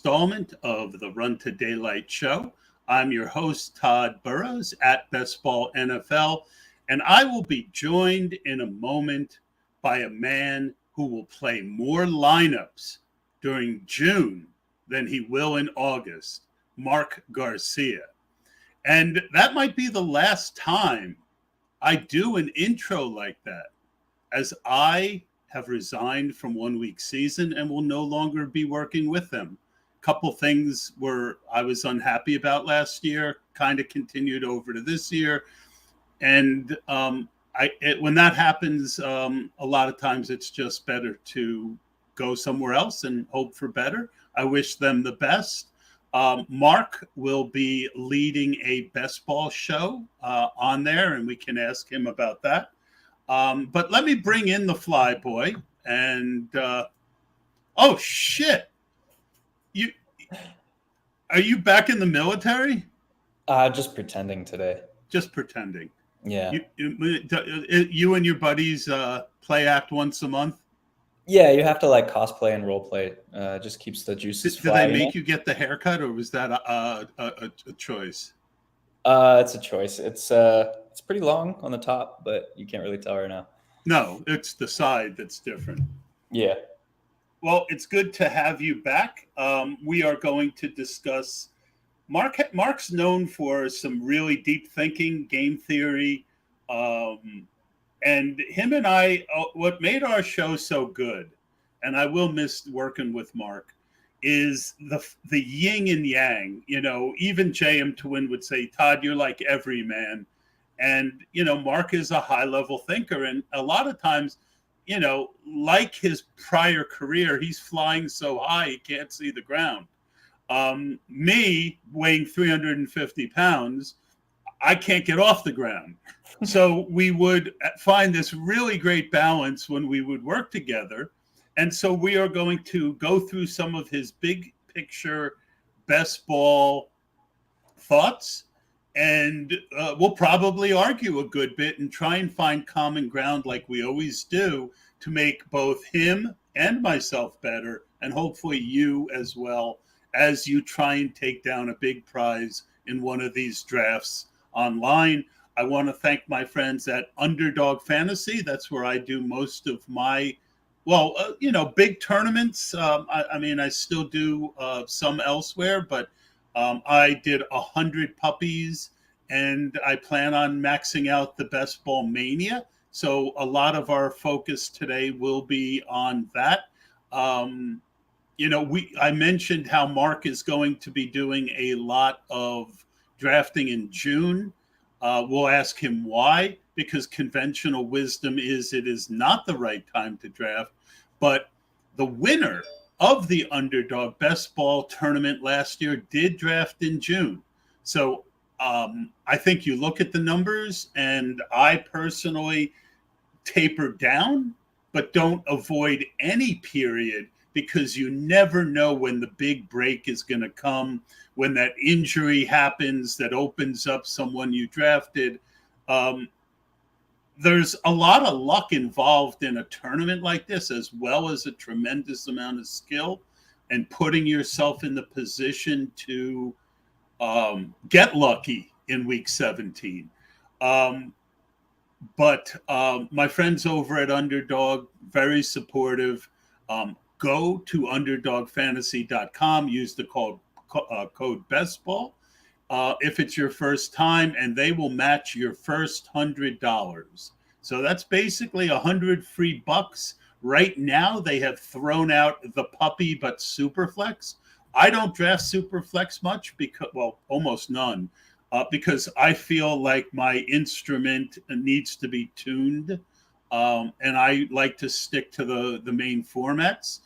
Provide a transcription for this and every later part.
installment of the Run to Daylight show. I'm your host, Todd Burrows at Bestball NFL, and I will be joined in a moment by a man who will play more lineups during June than he will in August, Mark Garcia. And that might be the last time I do an intro like that, as I have resigned from 1 week season and will no longer be working with them. Couple things I was unhappy about last year, kind of continued over to this year. And when that happens, a lot of times it's just better to go somewhere else and hope for better. I wish them the best. Mark will be leading a Bestball show on there, and we can ask him about that. But let me bring in the Flyboy. And oh shit, are you back in the military? Just pretending today. Just pretending. Yeah. You and your buddies play act once a month? Yeah, you have to like cosplay and role play. Just keeps the juices flowing. Did they make you get the haircut, or was that a choice? It's a choice. It's pretty long on the top, but you can't really tell right now. No, it's the side that's different. Yeah. Well, it's good to have you back. We are going to discuss Mark's known for some really deep thinking, game theory, and him and I. What made our show so good, and I will miss working with Mark, is the yin and yang. You know, even JM Twin would say, "Todd, you're like every man," and Mark is a high level thinker, and a lot of times, like his prior career, he's flying so high he can't see the ground. Me weighing 350 pounds, I can't get off the ground. So we would find this really great balance when we would work together. And so we are going to go through some of his big picture best ball thoughts. And we'll probably argue a good bit and try and find common ground like we always do to make both him and myself better, and hopefully you as well, as you try and take down a big prize in one of these drafts online. I want to thank my friends at Underdog Fantasy. That's where I do most of my, big tournaments. I still do some elsewhere, but I did 100 puppies, and I plan on maxing out the Best Ball Mania. So a lot of our focus today will be on that. I mentioned how Mark is going to be doing a lot of drafting in June. We'll ask him why, because conventional wisdom is it is not the right time to draft. But the winner of the Underdog Best Ball tournament last year did draft in June. So I think you look at the numbers, and I personally taper down, but don't avoid any period, because you never know when the big break is going to come, when that injury happens that opens up someone you drafted. There's a lot of luck involved in a tournament like this, as well as a tremendous amount of skill and putting yourself in the position to get lucky in week 17. But my friends over at Underdog, very supportive. Go to underdogfantasy.com, use the code BESTBALL if it's your first time, and they will match your first $100. So that's basically 100 free bucks. Right now, they have thrown out the puppy but Superflex. I don't draft Superflex much, almost none, because I feel like my instrument needs to be tuned, and I like to stick to the main formats.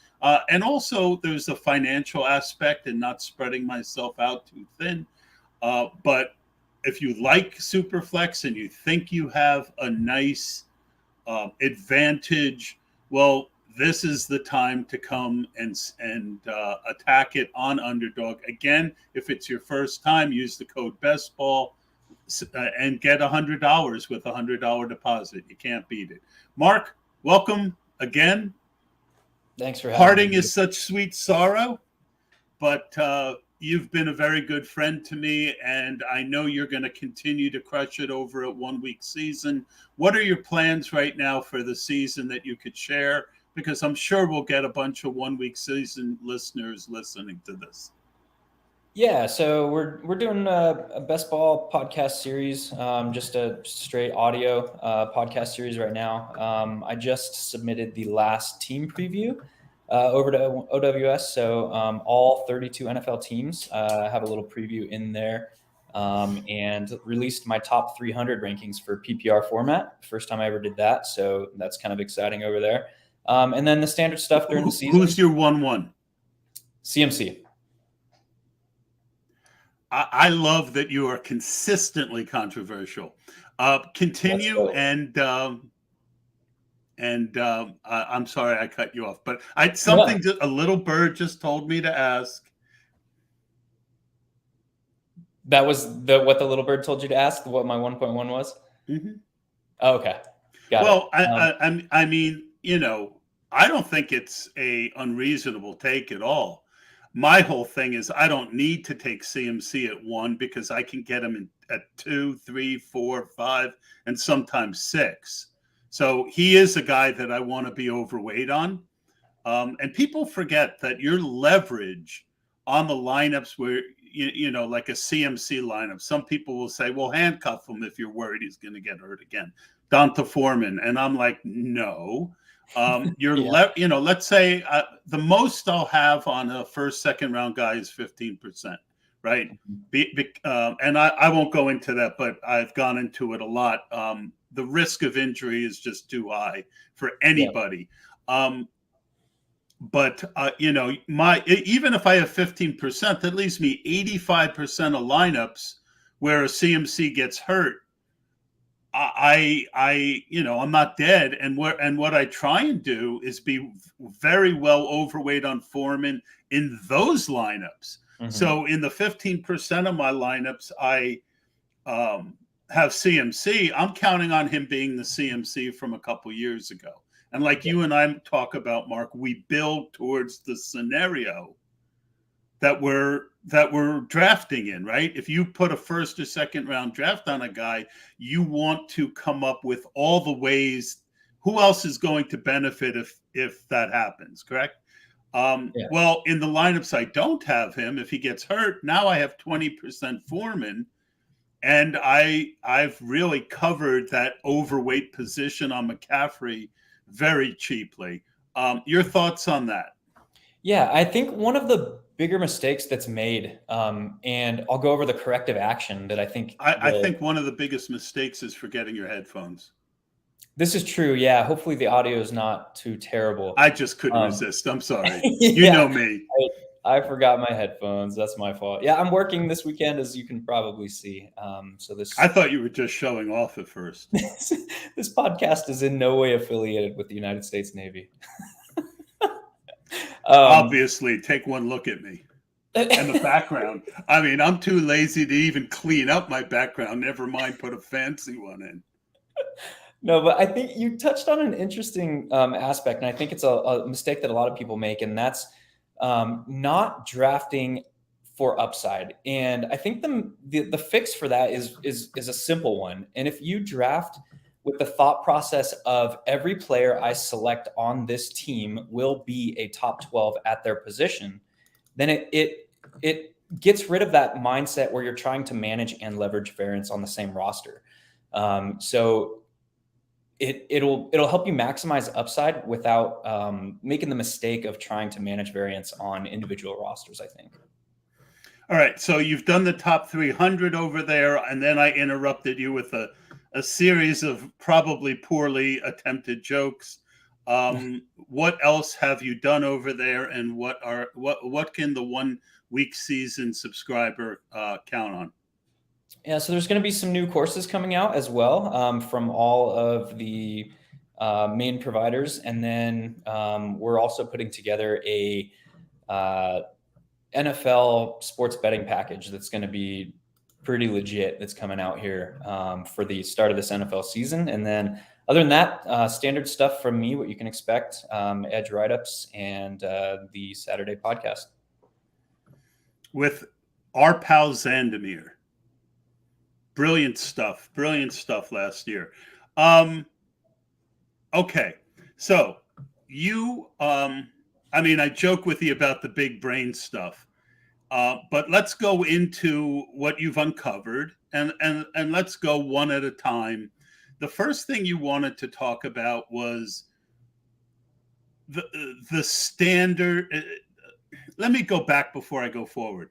And also, there's a financial aspect and not spreading myself out too thin. But if you like Superflex and you think you have a nice advantage, well, this is the time to come and attack it on Underdog. Again, if it's your first time, use the code BESTBALL and get $100 with a $100 deposit. You can't beat it. Mark, welcome again. Thanks for having me. Parting is such sweet sorrow. but you've been a very good friend to me, and I know you're going to continue to crush it over a 1-week season. What are your plans right now for the season that you could share? Because I'm sure we'll get a bunch of 1-week season listeners listening to this. Yeah, so we're doing a best ball podcast series, just a straight audio podcast series right now. I just submitted the last team preview over to OWS, so all 32 NFL teams have a little preview in there, and released my top 300 rankings for PPR format. First time I ever did that, so that's kind of exciting over there. And then the standard stuff during the season. Who's your 1-1? CMC. I love that you are consistently controversial. Continue, and I'm sorry I cut you off, but a little bird just told me to ask. That was what the little bird told you to ask. What my 1.1 was. Mm-hmm. Oh, okay, got it. Well, I mean, I don't think it's a unreasonable take at all. My whole thing is I don't need to take CMC at 1 because I can get him at 2, 3, 4, 5, and sometimes 6. So he is a guy that I want to be overweight on. And people forget that your leverage on the lineups where, like a CMC lineup, some people will say, well, handcuff him if you're worried he's going to get hurt again. Donta Foreman. And I'm like, no. Let's say the most I'll have on a first, second round guy is 15%, right? And I won't go into that, but I've gone into it a lot. The risk of injury is just too high for anybody. Yeah. But even if I have 15%, that leaves me 85% of lineups where a CMC gets hurt. I'm not dead. And what I try and do is be very well overweight on Foreman in those lineups. Mm-hmm. So in the 15% of my lineups, I have CMC. I'm counting on him being the CMC from a couple years ago. And like you and I talk about, Mark, we build towards the scenario that we're drafting in, right? If you put a first or second round draft on a guy, you want to come up with all the ways who else is going to benefit if that happens, correct? Well, in the lineups I don't have him, if he gets hurt, now I have 20% Foreman, and I've really covered that overweight position on McCaffrey very cheaply. Your thoughts on that? Yeah, I think one of the bigger mistakes that's made, and I'll go over the corrective action that I think. I think one of the biggest mistakes is forgetting your headphones. This is true. Yeah. Hopefully the audio is not too terrible. I just couldn't resist. I'm sorry. You know me. I forgot my headphones. That's my fault. Yeah, I'm working this weekend, as you can probably see. I thought you were just showing off at first. This podcast is in no way affiliated with the United States Navy. Obviously, take one look at me and the background. I mean, I'm too lazy to even clean up my background. Never mind put a fancy one in. No, but I think you touched on an interesting aspect, and I think it's a mistake that a lot of people make, and that's not drafting for upside. And I think the fix for that is a simple one. And if you draft with the thought process of every player I select on this team will be a top 12 at their position, then it gets rid of that mindset where you're trying to manage and leverage variance on the same roster. So it'll help you maximize upside without making the mistake of trying to manage variance on individual rosters, I think. All right. So you've done the top 300 over there, and then I interrupted you with a series of probably poorly attempted jokes. What else have you done over there, and what can the 1 week season subscriber count on? Yeah, so there's going to be some new courses coming out as well from all of the main providers. And then we're also putting together a NFL sports betting package that's going to be pretty legit, that's coming out here for the start of this NFL season. And then other than that, standard stuff from me, what you can expect, edge write-ups, and the Saturday podcast. with our pal Zandomir. Brilliant stuff last year. Okay, so you, I joke with you about the big brain stuff, but let's go into what you've uncovered, and let's go one at a time. The first thing you wanted to talk about was the standard. Let me go back before I go forward.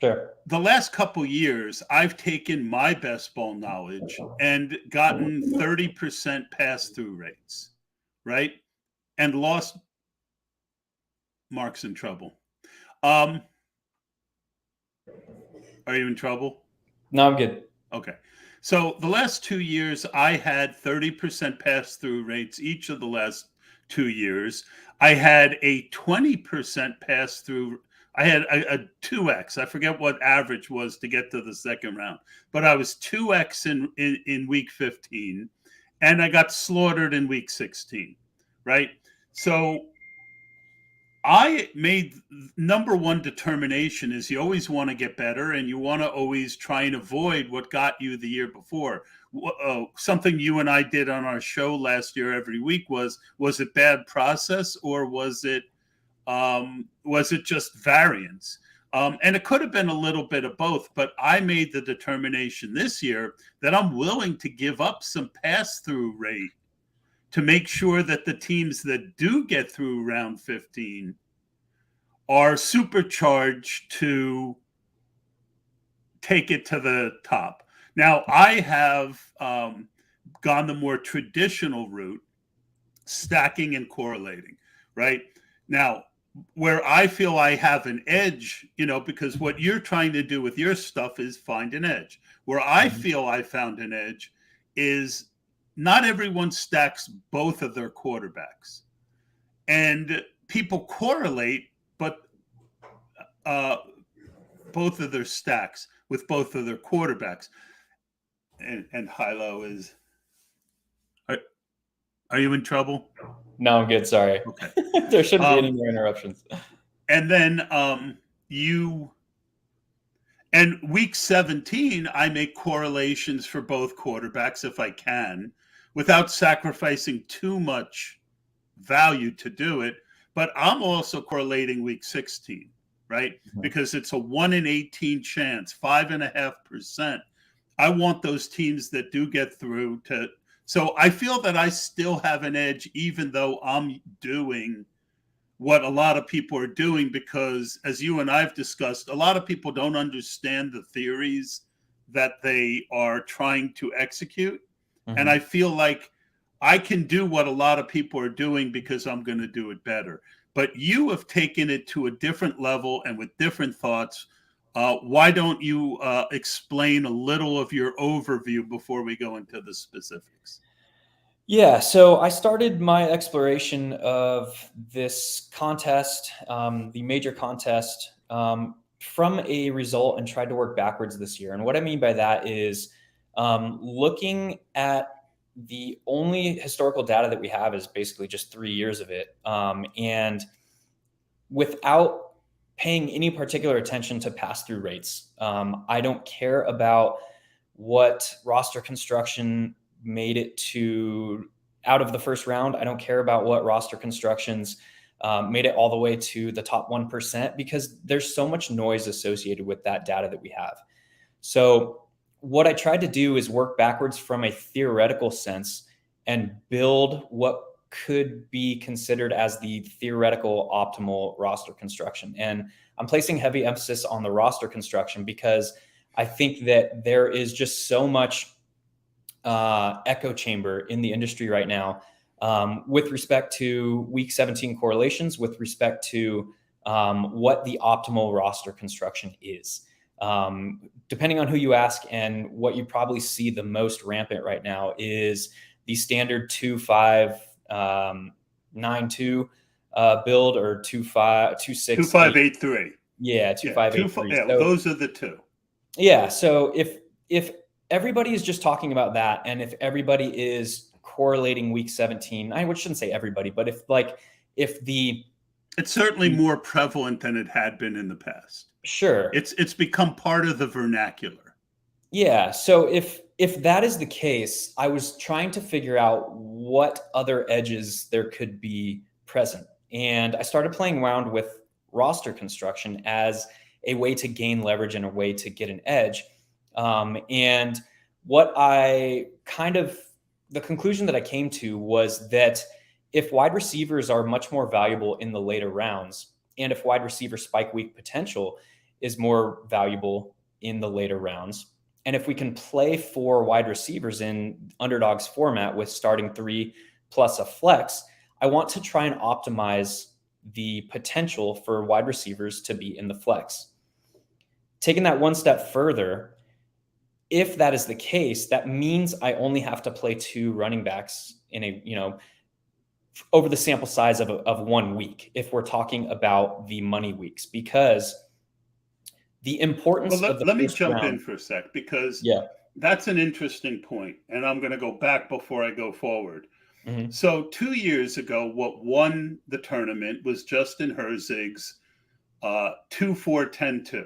Sure. The last couple years, I've taken my best ball knowledge and gotten 30% pass-through rates, right? And lost. Mark's in trouble. Are you in trouble? No, I'm good. Okay. So the last 2 years, I had 30% pass-through rates each of the last 2 years. I had a 20% pass-through. I had a 2x. I forget what average was to get to the second round, but I was 2x in week 15, and I got slaughtered in week 16, right? So I made number one determination is you always want to get better, and you want to always try and avoid what got you the year before. Something you and I did on our show last year every week was it bad process, or was it just variance? And it could have been a little bit of both, but I made the determination this year that I'm willing to give up some pass-through rate to make sure that the teams that do get through round 15 are supercharged to take it to the top. Now, I have gone the more traditional route, stacking and correlating, right? Now, where I feel I have an edge, because what you're trying to do with your stuff is find an edge. Where I feel I found an edge is not everyone stacks both of their quarterbacks. And people correlate, but both of their stacks with both of their quarterbacks. And Hilow is... Are you in trouble? No, I'm good. Sorry. Okay. There shouldn't be any more interruptions. And then and week 17, I make correlations for both quarterbacks if I can, without sacrificing too much value to do it. But I'm also correlating week 16, right? Mm-hmm. Because it's a 1 in 18 chance, 5.5%. I want those teams that do get through to. So I feel that I still have an edge, even though I'm doing what a lot of people are doing, because as you and I've discussed, a lot of people don't understand the theories that they are trying to execute. Mm-hmm. And I feel like I can do what a lot of people are doing because I'm going to do it better. But you have taken it to a different level and with different thoughts. Why don't you explain a little of your overview before we go into the specifics? Yeah, so I started my exploration of this contest, the major contest, from a result and tried to work backwards this year. And what I mean by that is looking at the only historical data that we have is basically just 3 years of it. And without paying any particular attention to pass-through rates. I don't care about what roster construction made it to out of the first round. I don't care about what roster constructions made it all the way to the top 1%, because there's so much noise associated with that data that we have. So what I tried to do is work backwards from a theoretical sense and build what could be considered as the theoretical optimal roster construction. And I'm placing heavy emphasis on the roster construction because I think that there is just so much echo chamber in the industry right now with respect to week 17 correlations, with respect to what the optimal roster construction is. Depending on who you ask, and what you probably see the most rampant right now is the standard 2-5 9-2 build, or 2-5 2-6 2-5-8-3. Yeah, 2-5-8-3. Yeah, so, those are the two. Yeah, so if everybody is just talking about that, and if everybody is correlating week 17, I shouldn't say everybody, but if the It's certainly more prevalent than it had been in the past. Sure. It's become part of the vernacular. Yeah. So if that is the case, I was trying to figure out what other edges there could be present. And I started playing around with roster construction as a way to gain leverage and a way to get an edge. And what I the conclusion that I came to was that if wide receivers are much more valuable in the later rounds, and if wide receiver spike week potential is more valuable in the later rounds, and if we can play 4 wide receivers in underdogs format with starting 3 plus a flex, I want to try and optimize the potential for wide receivers to be in the flex. Taking that one step further, if that is the case, that means I only have to play 2 running backs in over the sample size of 1 week, if we're talking about the money weeks, because the importance of the let me first jump round, in for a sec, because yeah. that's an interesting point, and I'm going to go back before I go forward. Mm-hmm. So 2 years ago, what won the tournament was Justin Herzig's 2-4-10-2,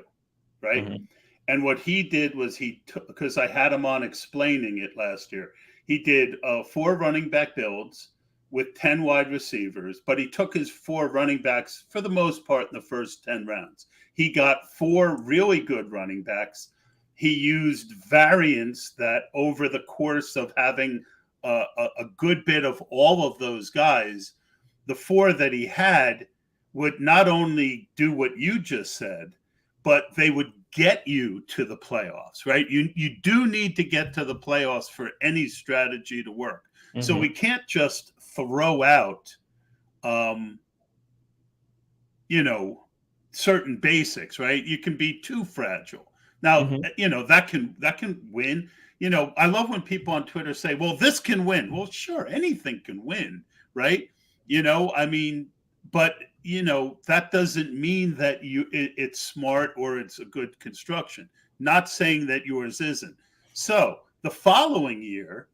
right? Mm-hmm. And what he did was he took, because I had him on explaining it last year, he did 4 running back builds with 10 wide receivers, but he took his 4 running backs for the most part in the first 10 rounds. He got 4 really good running backs. He used variants that over the course of having a good bit of all of those guys, the 4 that he had would not only do what you just said, but they would get you to the playoffs, right? You do need to get to the playoffs for any strategy to work. Mm-hmm. So we can't just throw out, certain basics, right? You can be too fragile. Now, mm-hmm. That can win. I love when people on Twitter say, well, this can win. Well, sure, anything can win, right? But that doesn't mean that it's smart or it's a good construction. Not saying that yours isn't. So the following year,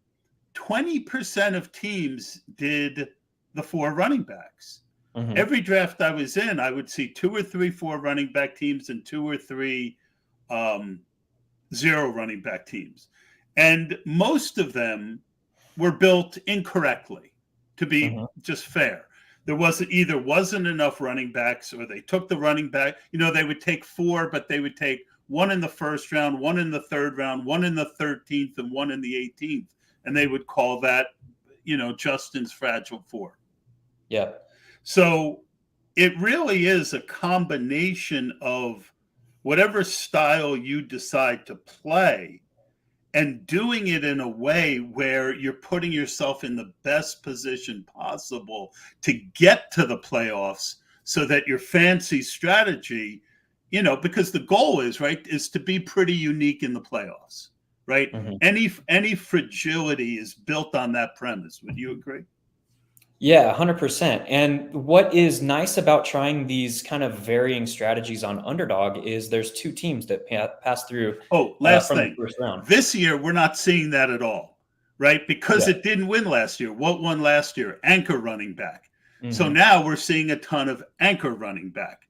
20% of teams did the 4 running backs. Mm-hmm. Every draft I was in, I would see 2 or 3 4 running back teams and 2 or 3 0 running back teams. And most of them were built incorrectly, to be mm-hmm. just fair. There wasn't enough running backs, or they took the running back. They would take 4, but they would take 1 in the first round, 1 in the third round, 1 in the 13th, and 1 in the 18th. And they would call that, Justin's fragile 4. Yeah. So it really is a combination of whatever style you decide to play, and doing it in a way where you're putting yourself in the best position possible to get to the playoffs, so that your fancy strategy, because the goal is to be pretty unique in the playoffs, right? Mm-hmm. Any fragility is built on that premise. Would you agree? Yeah, 100%. And what is nice about trying these kind of varying strategies on underdog is there's 2 teams that pass through. Last thing. The first round. This year, we're not seeing that at all, right? Because it didn't win last year. What won last year? Anchor running back. Mm-hmm. So now we're seeing a ton of anchor running back.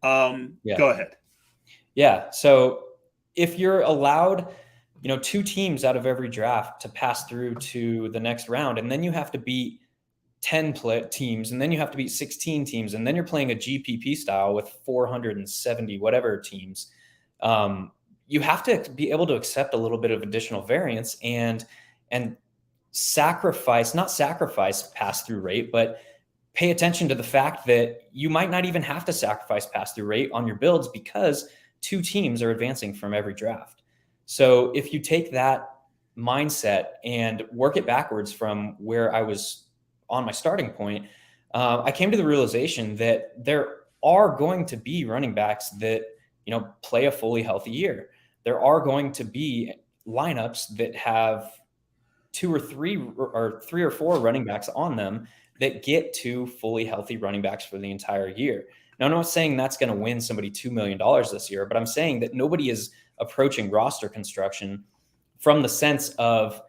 Go ahead. Yeah. So if you're allowed, 2 teams out of every draft to pass through to the next round, and then you have to beat 10 teams, and then you have to beat 16 teams, and then you're playing a GPP style with 470 whatever teams. You have to be able to accept a little bit of additional variance and not sacrifice pass-through rate, but pay attention to the fact that you might not even have to sacrifice pass-through rate on your builds, because 2 teams are advancing from every draft. So if you take that mindset and work it backwards from where I was on my starting point, I came to the realization that there are going to be running backs that, play a fully healthy year. There are going to be lineups that have 2 or 3 or 3 or 4 running backs on them that get to fully healthy running backs for the entire year. Now, I'm not saying that's going to win somebody $2 million this year, but I'm saying that nobody is approaching roster construction from the sense of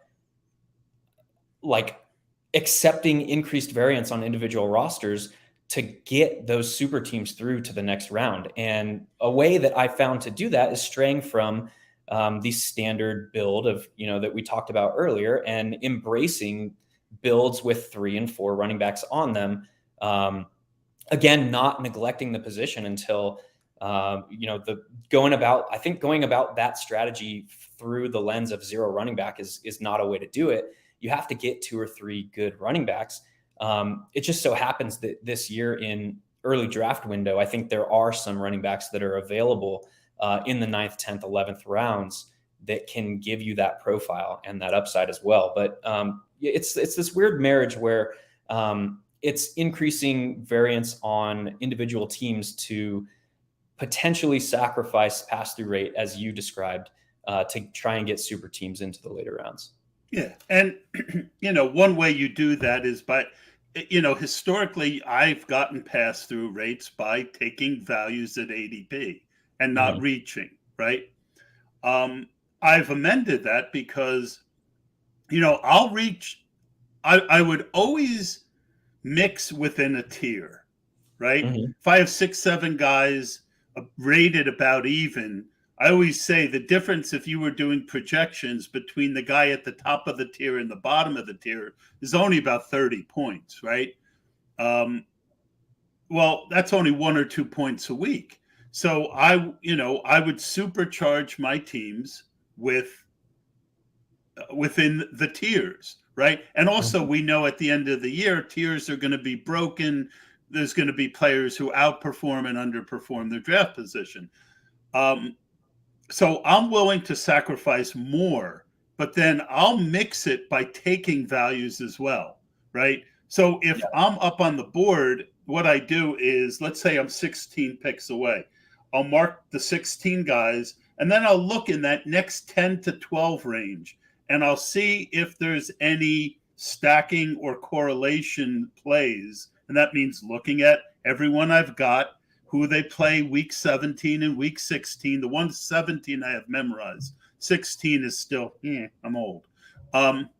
accepting increased variance on individual rosters to get those super teams through to the next round. And a way that I found to do that is straying from the standard build of, that we talked about earlier, and embracing builds with 3 and 4 running backs on them. Again, not neglecting the position until, going about that strategy through the lens of 0 running back is not a way to do it. You have to get 2 or 3 good running backs. It just so happens that this year in early draft window, I think there are some running backs that are available in the 9th, 10th, 11th rounds that can give you that profile and that upside as well. But it's this weird marriage where it's increasing variance on individual teams to potentially sacrifice pass-through rate, as you described, to try and get super teams into the later rounds. Yeah. And, one way you do that is by, historically, I've gotten pass-through rates by taking values at ADP and not reaching, right? I've amended that because, I'll reach, I would always mix within a tier, right? If I have 6, 7 guys rated about even, I always say the difference, if you were doing projections between the guy at the top of the tier and the bottom of the tier, is only about 30 points, right? Well, that's only 1 or 2 points a week. So I would supercharge my teams within the tiers, right? And also we know at the end of the year, tiers are going to be broken. There's going to be players who outperform and underperform their draft position. So I'm willing to sacrifice more, but then I'll mix it by taking values as well, right? So if I'm up on the board, what I do is, let's say I'm 16 picks away. I'll mark the 16 guys, and then I'll look in that next 10 to 12 range, and I'll see if there's any stacking or correlation plays. And that means looking at everyone I've got, who they play week 17 and week 16. The one 17 I have memorized. 16 is still, I'm old. And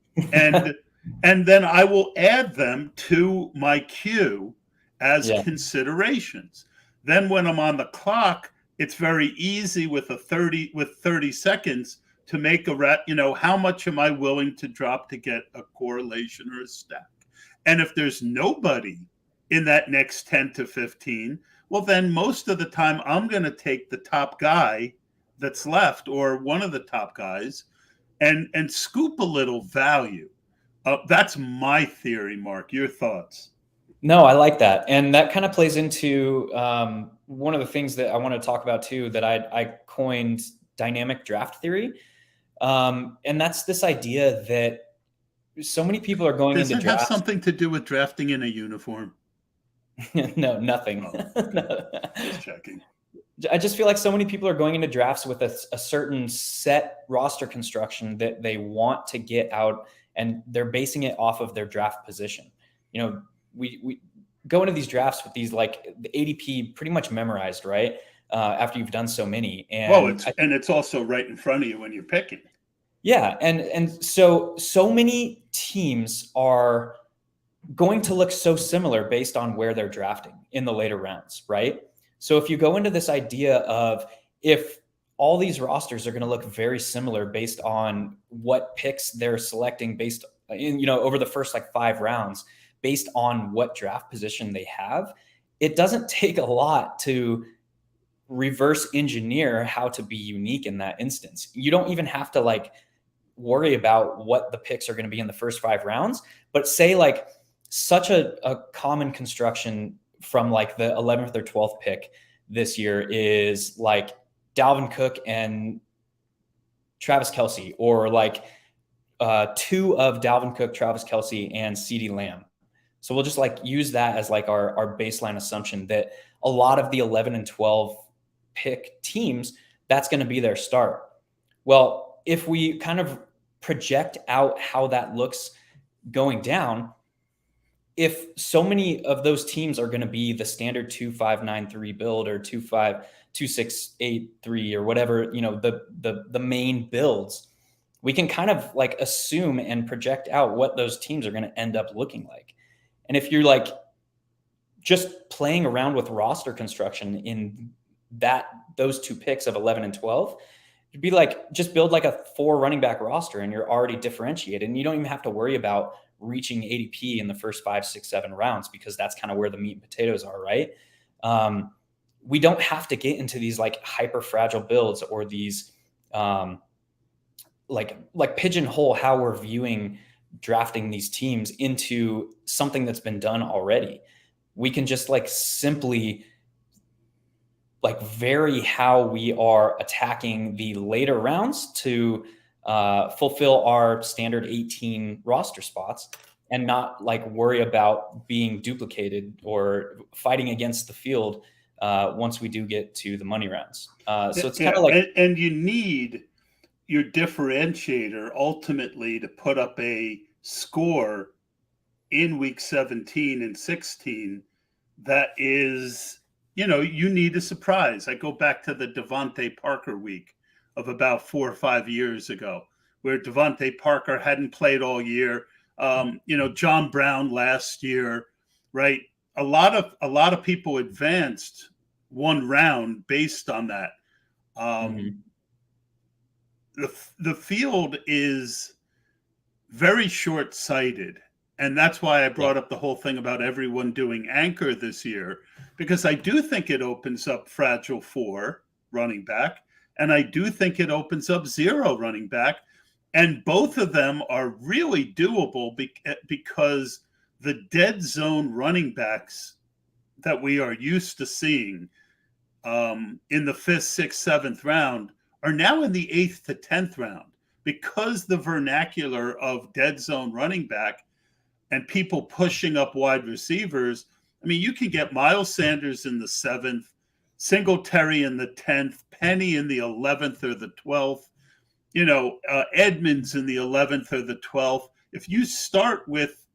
then I will add them to my queue as considerations. Then when I'm on the clock, it's very easy with 30 seconds to make how much am I willing to drop to get a correlation or a stack? And if there's nobody in that next 10 to 15, well, then most of the time I'm going to take the top guy that's left, or one of the top guys, and scoop a little value. That's my theory, Mark. Your thoughts? No, I like that. And that kind of plays into one of the things that I want to talk about too, that I coined dynamic draft theory. And that's this idea that so many people are going into drafts. Does it have something to do with drafting in a uniform? No, nothing. No. Just checking. I just feel like so many people are going into drafts with a certain set roster construction that they want to get out, and they're basing it off of their draft position. We go into these drafts with these, like, the ADP pretty much memorized, right? After you've done so many. And it's also right in front of you when you're picking. Yeah. And so many teams are going to look so similar based on where they're drafting in the later rounds, right? So if you go into this idea of, if all these rosters are going to look very similar based on what picks they're selecting based in, over the first 5 rounds, based on what draft position they have, it doesn't take a lot to reverse engineer how to be unique in that instance. You don't even have to worry about what the picks are going to be in the first 5 rounds, but say such a common construction from the 11th or 12th pick this year is Dalvin Cook and Travis Kelce, or 2 of Dalvin Cook, Travis Kelce, and CeeDee Lamb. So we'll just use that as our baseline assumption that a lot of the 11 and 12 pick teams, that's going to be their start. Well, if we kind of project out how that looks going down, if so many of those teams are going to be the standard 2-5-9-3 build, or 2-5-2-6-8-3, or whatever, the main builds, we can kind of assume and project out what those teams are going to end up looking like. And if you're just playing around with roster construction in those 2 picks of 11 and 12, it'd be like, just build like a 4 running back roster and you're already differentiated, and you don't even have to worry about reaching ADP in the first 5, 6, 7 rounds, because that's kind of where the meat and potatoes are, right? We don't have to get into these like hyper fragile builds, or these like pigeonhole how we're viewing drafting these teams into something that's been done already. We can just like simply like vary how we are attacking the later rounds to fulfill our standard 18 roster spots, and not like worry about being duplicated or fighting against the field once we do get to the money rounds. So it's kind of like, and you need your differentiator ultimately to put up a score in week 17 and 16 that is, you need a surprise. I go back to the Devontae Parker week of about 4 or 5 years ago, where Devontae Parker hadn't played all year. John Brown last year, right? A lot of people advanced 1 round based on that. The field is very short-sighted. And that's why I brought up the whole thing about everyone doing anchor this year, because I do think it opens up fragile 4 running back, and I do think it opens up 0 running back. And both of them are really doable because the dead zone running backs that we are used to seeing in the 5th, 6th, 7th round are now in the 8th to 10th round, because the vernacular of dead zone running back and people pushing up wide receivers. I mean, you can get Miles Sanders in the 7th, Singletary in the 10th, Penny in the 11th or the 12th, Edmonds in the 11th or the 12th. If you start with,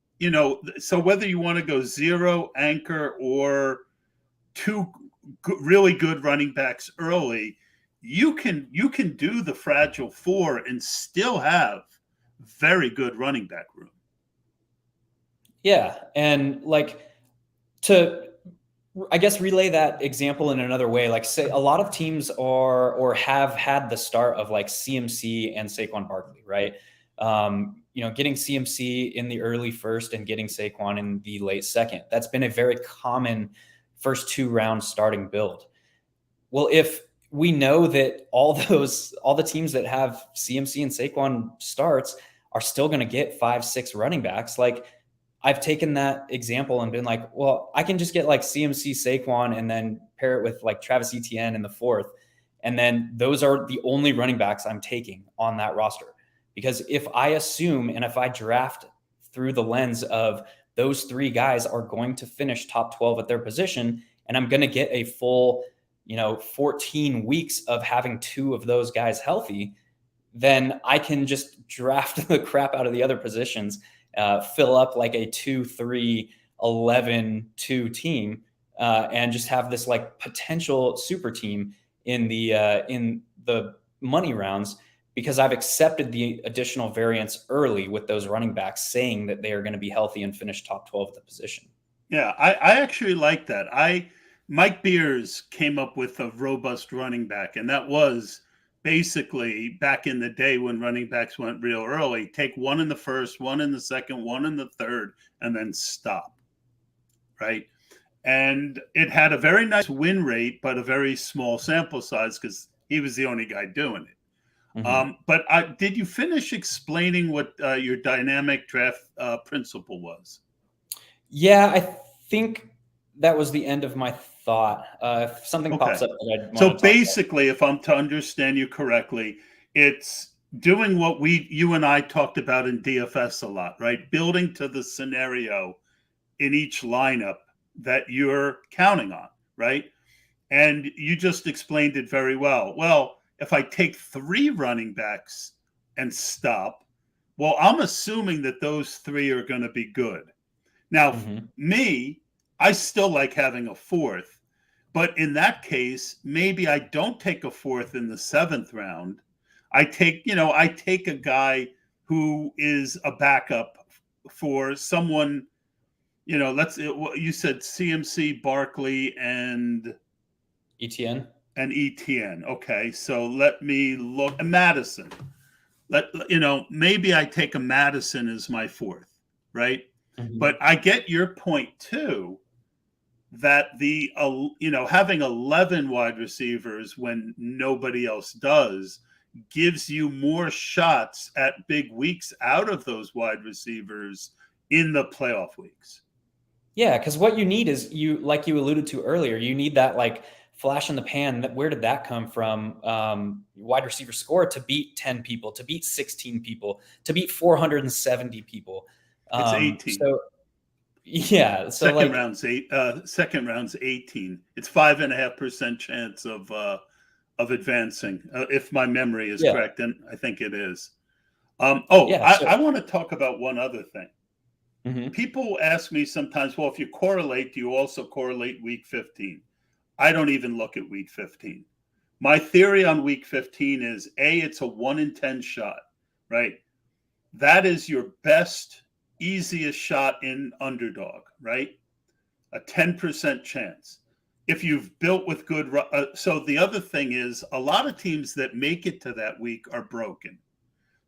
so whether you want to go 0 anchor or 2 really good running backs early, you can do the fragile 4 and still have very good running back room. Yeah. And like, to, I guess, relay that example in another way, like say a lot of teams are, or have had the start of like CMC and Saquon Barkley, right? Getting CMC in the early 1st and getting Saquon in the late 2nd. That's been a very common first 2 round starting build. Well, if we know that all the teams that have CMC and Saquon starts are still going to get 5, 6 running backs, like, I've taken that example and been like, well, I can just get like CMC, Saquon, and then pair it with like Travis Etienne in the 4th. And then those are the only running backs I'm taking on that roster. Because if I assume, and if I draft through the lens of those 3 guys are going to finish top 12 at their position, and I'm going to get a full, 14 weeks of having 2 of those guys healthy, then I can just draft the crap out of the other positions, fill up like a 2-3-11-2 team, and just have this like potential super team in the money rounds, because I've accepted the additional variance early with those running backs saying that they are going to be healthy and finish top 12 at the position. Yeah, I actually like that. Mike Beers came up with a robust running back, and that was basically back in the day when running backs went real early, take 1 in the 1st, 1 in the 2nd, 1 in the 3rd, and then stop, right? And it had a very nice win rate, but a very small sample size because he was the only guy doing it. But did you finish explaining what your dynamic draft principle was? Yeah, I think that was the end of my thought. If something pops up that I'd so basically, if I'm to understand you correctly, it's doing what you and I talked about in DFS a lot, right? Building to the scenario in each lineup that you're counting on, right? And you just explained it very well. Well, if I take 3 running backs and stop, well, I'm assuming that those 3 are going to be good. Now, me, I still like having a 4th, but in that case, maybe I don't take a 4th in the 7th round. I take a guy who is a backup for someone You said CMC, Barkley, and ETN. ETN. Okay, so let me look. Madison. Maybe I take a Madison as my fourth, right? Mm-hmm. But I get your point too, that having 11 wide receivers when nobody else does gives you more shots at big weeks out of those wide receivers in the playoff weeks. Yeah, because what you need is, like you alluded to earlier, you need that like flash in the pan. Where did that come from? Wide receiver score to beat 10 people, to beat 16 people, to beat 470 people. It's 18. So yeah, so second round's 18. It's 5.5% chance of advancing, if my memory is correct, and I think it is. I want to talk about one other thing. Mm-hmm. People ask me sometimes, well, if you correlate, do you also correlate week 15? I don't even look at week 15. My theory on week 15 is, it's a 1 in 10 shot, right? That is your best, easiest shot in underdog, right? A 10% chance. If you've built with good, so the other thing is, a lot of teams that make it to that week are broken.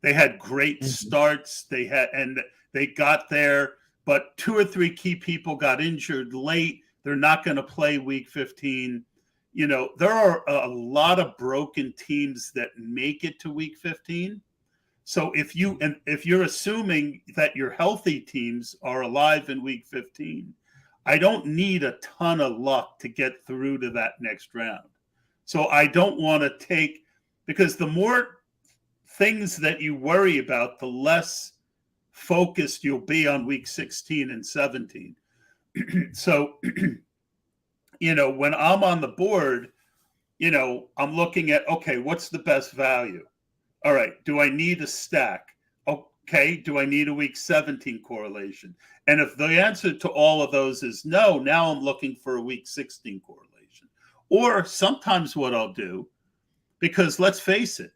They had great starts. They got there, but 2 or 3 key people got injured late. They're not going to play week 15. There are a lot of broken teams that make it to week 15. So if you're assuming that your healthy teams are alive in week 15, I don't need a ton of luck to get through to that next round. So I don't want to take, because the more things that you worry about, the less focused you'll be on week 16 and 17. So, when I'm on the board, I'm looking at, okay, what's the best value? All right, do I need a stack? Okay, do I need a week 17 correlation? And if the answer to all of those is no, now I'm looking for a week 16 correlation. Or sometimes what I'll do, because let's face it,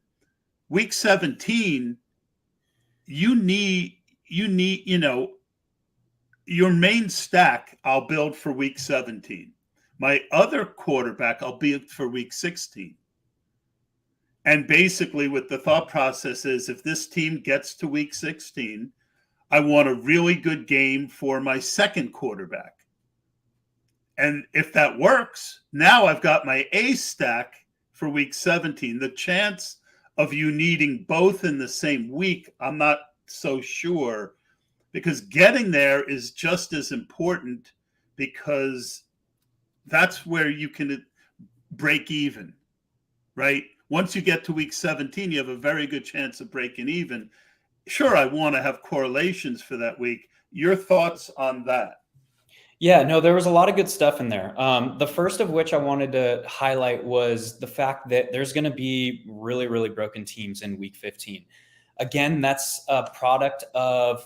week 17, you need, your main stack I'll build for week 17. My other quarterback I'll build for week 16. And basically what the thought process is, if this team gets to week 16, I want a really good game for my second quarterback. And if that works, now I've got my A stack for week 17. The chance of you needing both in the same week, I'm not so sure, because getting there is just as important, because that's where you can break even, right? Once you get to week 17, you have a very good chance of breaking even. Sure, I want to have correlations for that week. Your thoughts on that? Yeah, no, there was a lot of good stuff in there. The first of which I wanted to highlight was the fact that there's going to be really, really broken teams in week 15. Again, that's a product of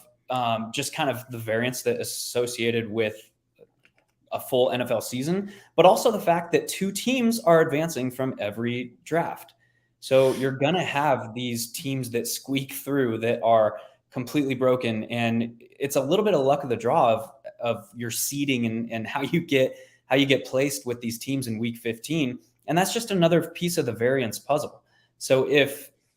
just kind of the variance that is associated with a full NFL season, but also the fact that 2 teams are advancing from every draft. So you're going to have these teams that squeak through that are completely broken. And it's a little bit of luck of the draw of your seeding and how you get placed with these teams in week 15. And that's just another piece of the variance puzzle. So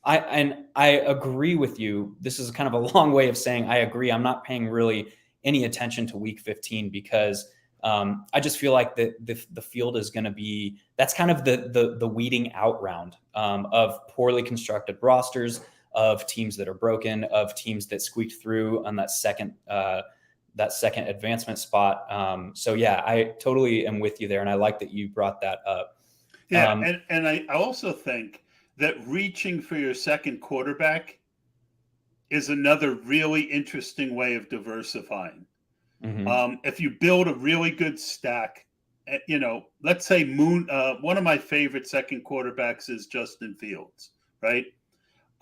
I agree with you. This is kind of a long way of saying I agree. I'm not paying really any attention to week 15 because I just feel like the field is going to be, that's kind of the weeding out round of poorly constructed rosters, of teams that are broken, of teams that squeaked through on that second advancement spot. So yeah, I totally am with you there. And I like that you brought that up. Yeah. And I also think that reaching for your second quarterback is another really interesting way of diversifying. Mm-hmm. If you build a really good stack, let's say one of my favorite second quarterbacks is Justin Fields, right?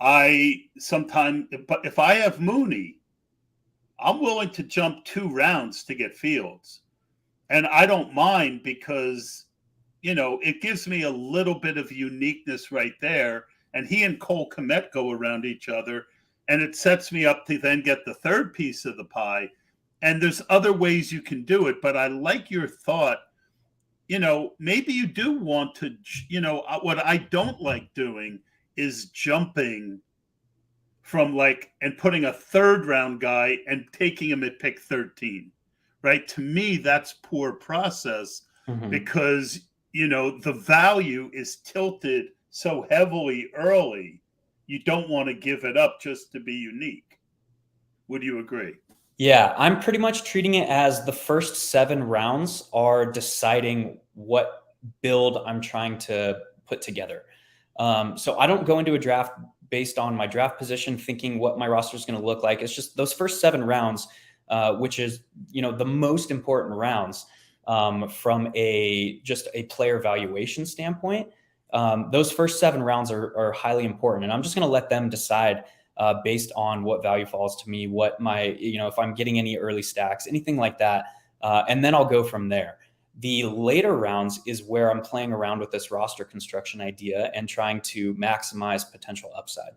But if I have Mooney, I'm willing to jump 2 rounds to get Fields. And I don't mind because, it gives me a little bit of uniqueness right there. And he and Cole Kmet go around each other, and it sets me up to then get the third piece of the pie. and there's other ways you can do it, but I like your thought. Maybe you do want to, what I don't like doing is jumping from and putting a third round guy and taking him at pick 13, right? To me, that's poor process because, the value is tilted so heavily early. You don't want to give it up just to be unique. Would you agree? Yeah, I'm pretty much treating it as the first 7 rounds are deciding what build I'm trying to put together. So I don't go into a draft based on my draft position, thinking what my roster is going to look like. It's just those first 7 rounds, which is, the most important rounds from just a player valuation standpoint. Those first 7 rounds are highly important, and I'm just going to let them decide based on what value falls to me, what my, if I'm getting any early stacks, anything like that. And then I'll go from there. The later rounds is where I'm playing around with this roster construction idea and trying to maximize potential upside.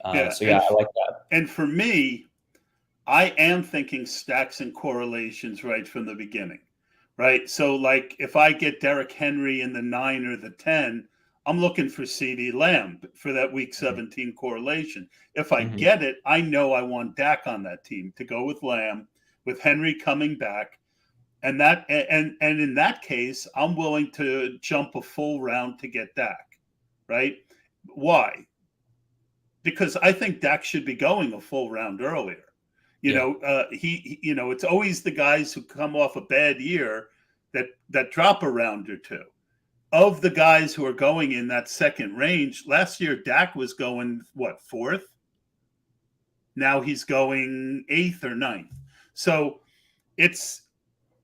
I like that. And for me, I am thinking stacks and correlations right from the beginning, right? So if I get Derrick Henry in the 9 or the 10, I'm looking for CeeDee Lamb for that week 17 correlation. If I get it, I know I want Dak on that team to go with Lamb, with Henry coming back. And in that case, I'm willing to jump a full round to get Dak, right? Why? Because I think Dak should be going a full round earlier. It's always the guys who come off a bad year that drop a round or two. Of the guys who are going in that second range, last year Dak was going, 4th? Now he's going 8th or 9th. So it's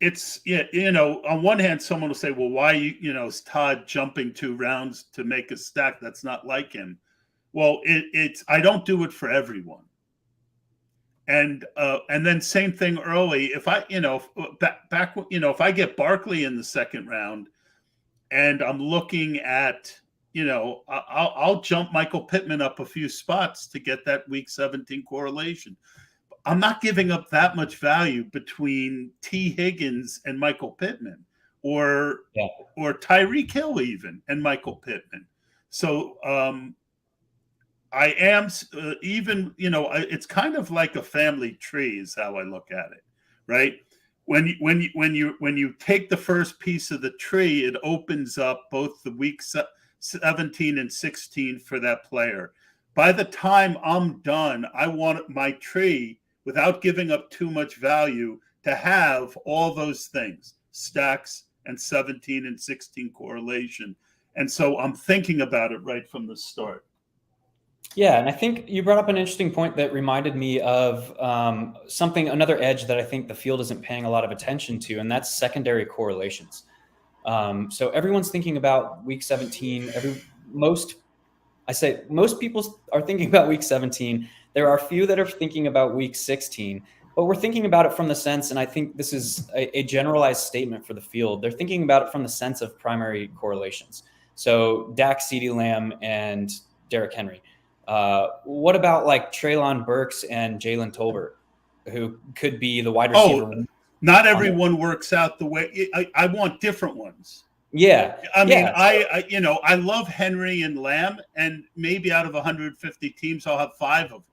on one hand, someone will say, well, why, is Todd jumping 2 rounds to make a stack? That's not like him. Well, I don't do it for everyone. And then same thing early. If I, if I get Barkley in the second round, and I'm looking at, I'll jump Michael Pittman up a few spots to get that week 17 correlation. I'm not giving up that much value between T. Higgins and Michael Pittman or Tyreek Hill even and Michael Pittman. So I am it's kind of like a family tree is how I look at it, right? When you take the first piece of the tree, it opens up both the week 17 and 16 for that player. By the time I'm done, I want my tree, without giving up too much value, to have all those things, stacks and 17 and 16 correlation. And so I'm thinking about it right from the start. Yeah, and I think you brought up an interesting point that reminded me of another edge that I think the field isn't paying a lot of attention to, and that's secondary correlations. So everyone's thinking about week 17. Most people are thinking about week 17. There are a few that are thinking about week 16, but we're thinking about it from the sense, and I think this is a generalized statement for the field. They're thinking about it from the sense of primary correlations. So Dak, CeeDee Lamb, and Derrick Henry. What about Treylon Burks and Jalen Tolbert, who could be the wide receiver? Not everyone works out the way I want different ones. Yeah. I mean, I love Henry and Lamb, and maybe out of 150 teams, I'll have 5 of them,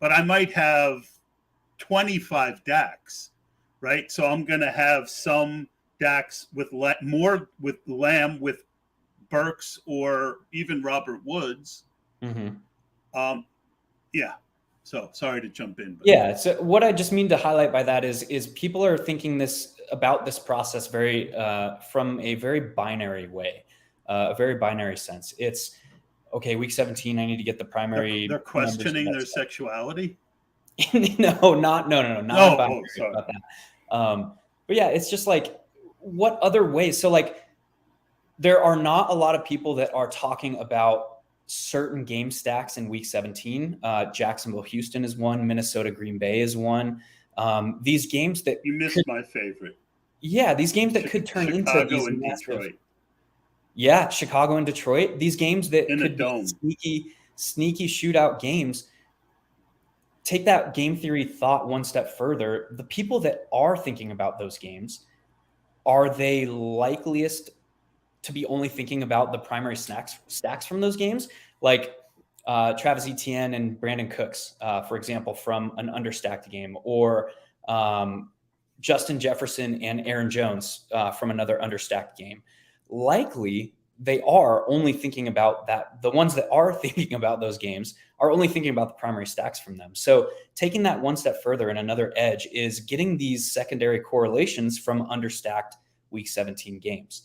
but I might have 25 Daks, right? So I'm going to have some Daks more with Lamb, with Burks, or even Robert Woods. So sorry to jump in. But. So what I just mean to highlight by that is people are thinking about this process from a very binary way, a very binary sense. It's okay. Week 17, I need to get the primary. They're questioning their sexuality. No, not about that. But yeah, it's just what other ways? So there are not a lot of people that are talking about certain game stacks in week 17. Jacksonville, Houston is one. Minnesota, Green Bay is one. These games that you missed my favorite. Yeah, these games that could turn into these and Detroit. Yeah, Chicago and Detroit. These games that in could a dome. be sneaky shootout games. take that game theory thought one step further. The people that are thinking about those games, are they likeliest to be only thinking about the primary stacks from those games? Like Travis Etienne and Brandon Cooks, for example, from an understacked game, or Justin Jefferson and Aaron Jones from another understacked game. Likely, they are only thinking about that. The ones that are thinking about those games are only thinking about the primary stacks from them. So taking that one step further and another edge is getting these secondary correlations from understacked Week 17 games.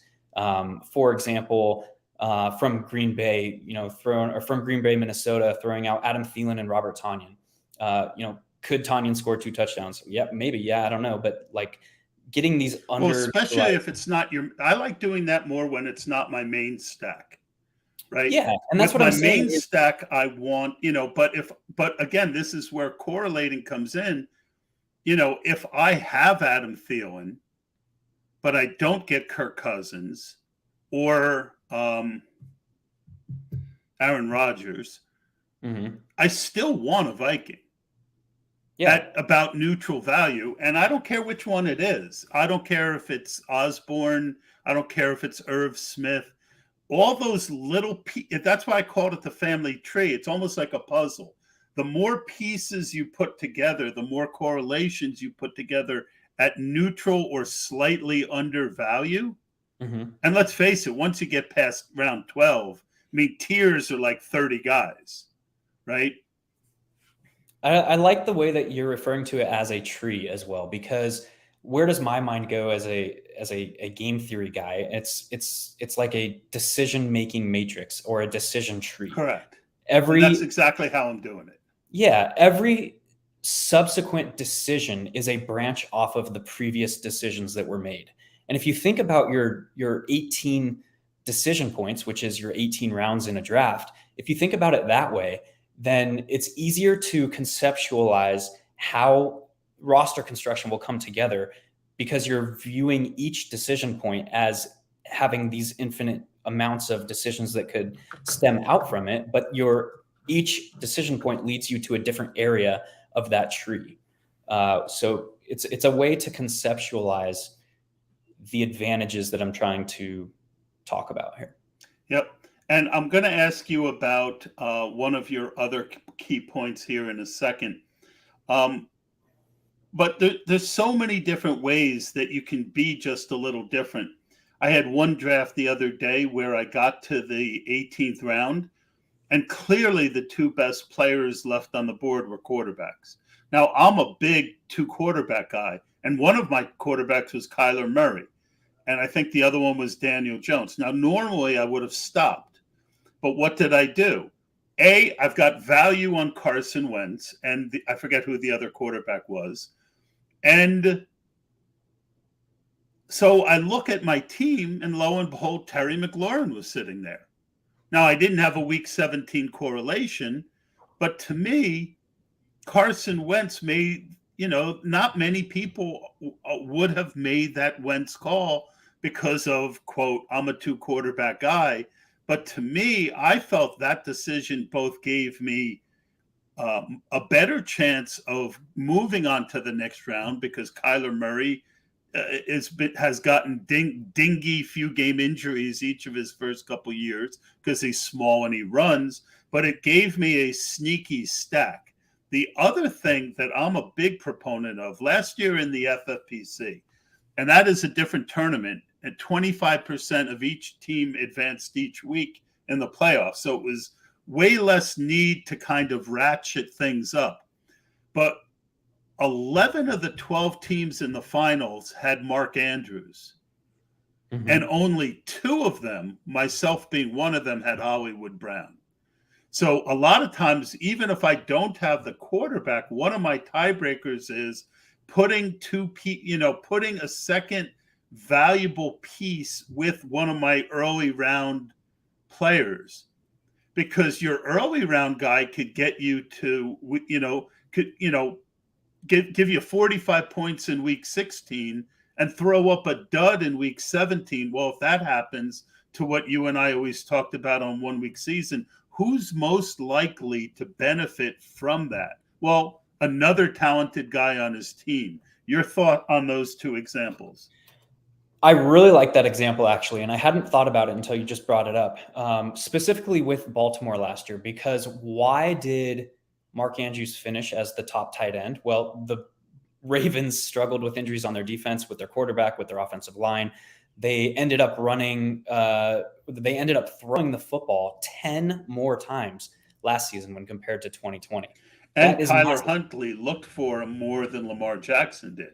For example, from Green Bay, from Green Bay, Minnesota, throwing out Adam Thielen and Robert Tonyan. Could Tonyan score 2 touchdowns? Yep, maybe. Yeah, I don't know. But like getting these under. Well, especially if it's not I like doing that more when it's not my main stack, right? Yeah, and that's with what I'm my saying. main stack, I want, but again, this is where correlating comes in. If I have Adam Thielen, but I don't get Kirk Cousins or Aaron Rodgers, I still want a Viking. At about neutral value. And I don't care which one it is. I don't care if it's Osborne. I don't care if it's Irv Smith. All those little that's why I called it the family tree. It's almost like a puzzle. The more pieces you put together, the more correlations you put together at neutral or slightly under value. And let's face it, once you get past round 12, tiers are like 30 guys, right? I like the way that you're referring to it as a tree as well, because where does my mind go as a game theory guy? It's like a decision-making matrix or a decision tree. Correct. And that's exactly how I'm doing it. Yeah. Every subsequent decision is a branch off of the previous decisions that were made. And if you think about your 18 decision points, which is your 18 rounds in a draft, if you think about it that way, then it's easier to conceptualize how roster construction will come together, because you're viewing each decision point as having these infinite amounts of decisions that could stem out from it. But each decision point leads you to a different area of that tree. So it's a way to conceptualize the advantages that I'm trying to talk about here. Yep. And I'm going to ask you about one of your other key points here in a second. But there's so many different ways that you can be just a little different. I had one draft the other day where I got to the 18th round, and clearly the 2 best players left on the board were quarterbacks. Now, I'm a big 2 quarterback guy, and one of my quarterbacks was Kyler Murray, and I think the other one was Daniel Jones. Now, normally I would have stopped. But what did I do? I've got value on Carson Wentz, and I forget who the other quarterback was. And so I look at my team, and lo and behold, Terry McLaurin was sitting there. Now, I didn't have a Week 17 correlation, but to me, Carson Wentz made, not many people would have made that Wentz call because of, quote, I'm a 2 quarterback guy. But to me, I felt that decision both gave me a better chance of moving on to the next round, because Kyler Murray has gotten dingy few game injuries each of his first couple years because he's small and he runs. But it gave me a sneaky stack. The other thing that I'm a big proponent of last year in the FFPC, and that is a different tournament, and 25% of each team advanced each week in the playoffs. So it was way less need to kind of ratchet things up. But 11 of the 12 teams in the finals had Mark Andrews. And only 2 of them, myself being one of them, had Hollywood Brown. So a lot of times, even if I don't have the quarterback, one of my tiebreakers is putting a second valuable piece with one of my early round players, because your early round guy could get you to, give you 45 points in Week 16 and throw up a dud in Week 17. Well, if that happens, to what you and I always talked about on 1 week season, who's most likely to benefit from that? Well, another talented guy on his team. Your thought on those two examples? I really like that example, actually, and I hadn't thought about it until you just brought it up, specifically with Baltimore last year, because why did Mark Andrews finish as the top tight end? Well, the Ravens struggled with injuries on their defense, with their quarterback, with their offensive line. They ended up throwing the football 10 more times last season when compared to 2020. And Tyler Huntley looked for him more than Lamar Jackson did.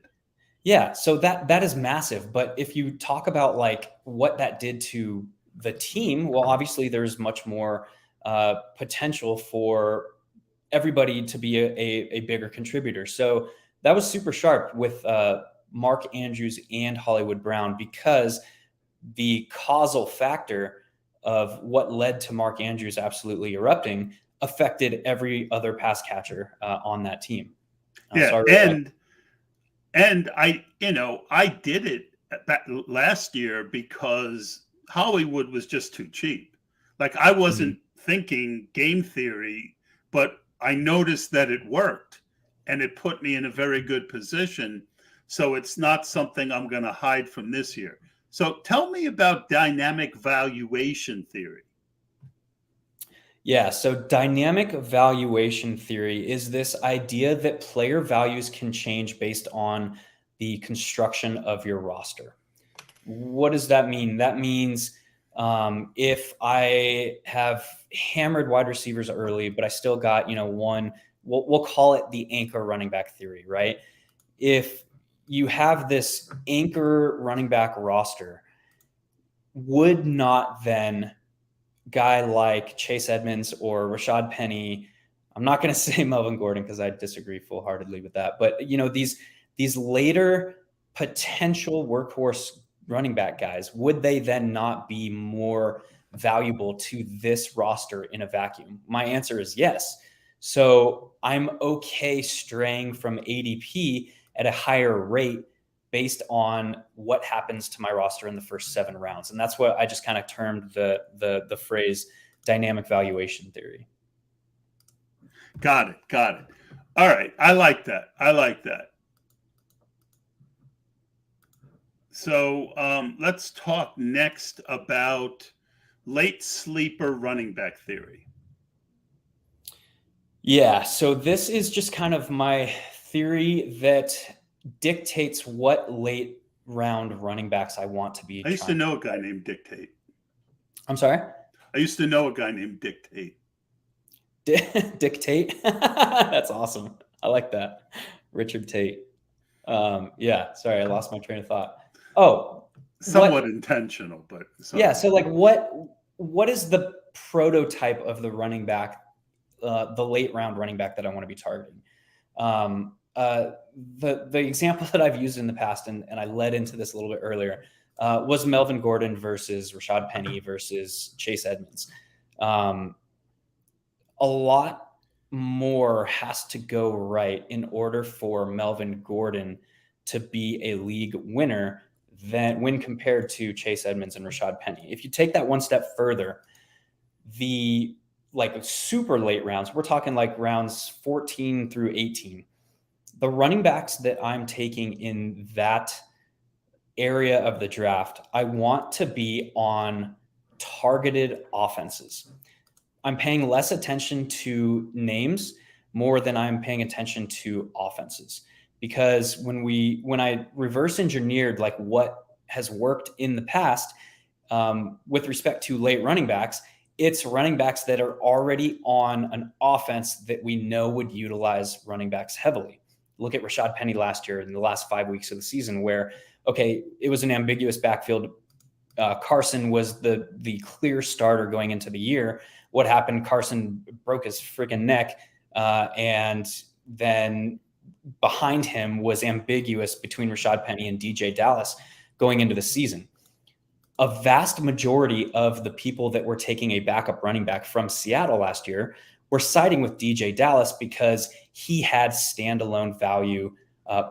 Yeah, so that is massive. But if you talk about like what that did to the team, well, obviously there's much more potential for everybody to be a bigger contributor. So that was super sharp with Mark Andrews and Hollywood Brown, because the causal factor of what led to Mark Andrews absolutely erupting affected every other pass catcher on that team. And I did it last year because Hollywood was just too cheap. Like, I wasn't thinking game theory, but I noticed that it worked, and it put me in a very good position. So it's not something I'm going to hide from this year. So tell me about dynamic valuation theory. Yeah, so dynamic valuation theory is this idea that player values can change based on the construction of your roster. What does that mean? That means if I have hammered wide receivers early, but I still got, one, we'll call it the anchor running back theory, right? If you have this anchor running back roster, would not then guy like Chase Edmonds or Rashad Penny, I'm not going to say Melvin Gordon because I disagree full-heartedly with that, but these later potential workhorse running back guys, would they then not be more valuable to this roster in a vacuum? My answer is yes. So I'm okay straying from ADP at a higher rate based on what happens to my roster in the first 7 rounds. And that's what I just kind of termed the phrase dynamic valuation theory. Got it. All right. I like that. So let's talk next about late sleeper running back theory. Yeah. So this is just kind of my theory that dictates what late round running backs I want to be. I used to know a guy named Dictate. I'm sorry? I used to know a guy named Dictate. Dictate? That's awesome. I like that. Richard Tate. Yeah, sorry, I lost my train of thought. Oh. Somewhat intentional, but. Yeah, so like what is the prototype of the running back, the late round running back that I want to be targeting? The example that I've used in the past, and I led into this a little bit earlier, was Melvin Gordon versus Rashad Penny versus Chase Edmonds. A lot more has to go right in order for Melvin Gordon to be a league winner than when compared to Chase Edmonds and Rashad Penny. If you take that one step further, the like super late rounds, we're talking like rounds 14 through 18. The running backs that I'm taking in that area of the draft, I want to be on targeted offenses. I'm paying less attention to names more than I'm paying attention to offenses. Because when I reverse engineered like what has worked in the past with respect to late running backs, it's running backs that are already on an offense that we know would utilize running backs heavily. Look at Rashad Penny last year in the last 5 weeks of the season where, okay, it was an ambiguous backfield. Carson was the clear starter going into the year. What happened? Carson broke his freaking neck. And then behind him was ambiguous between Rashad Penny and DJ Dallas going into the season. A vast majority of the people that were taking a backup running back from Seattle last year were siding with DJ Dallas because he had standalone value,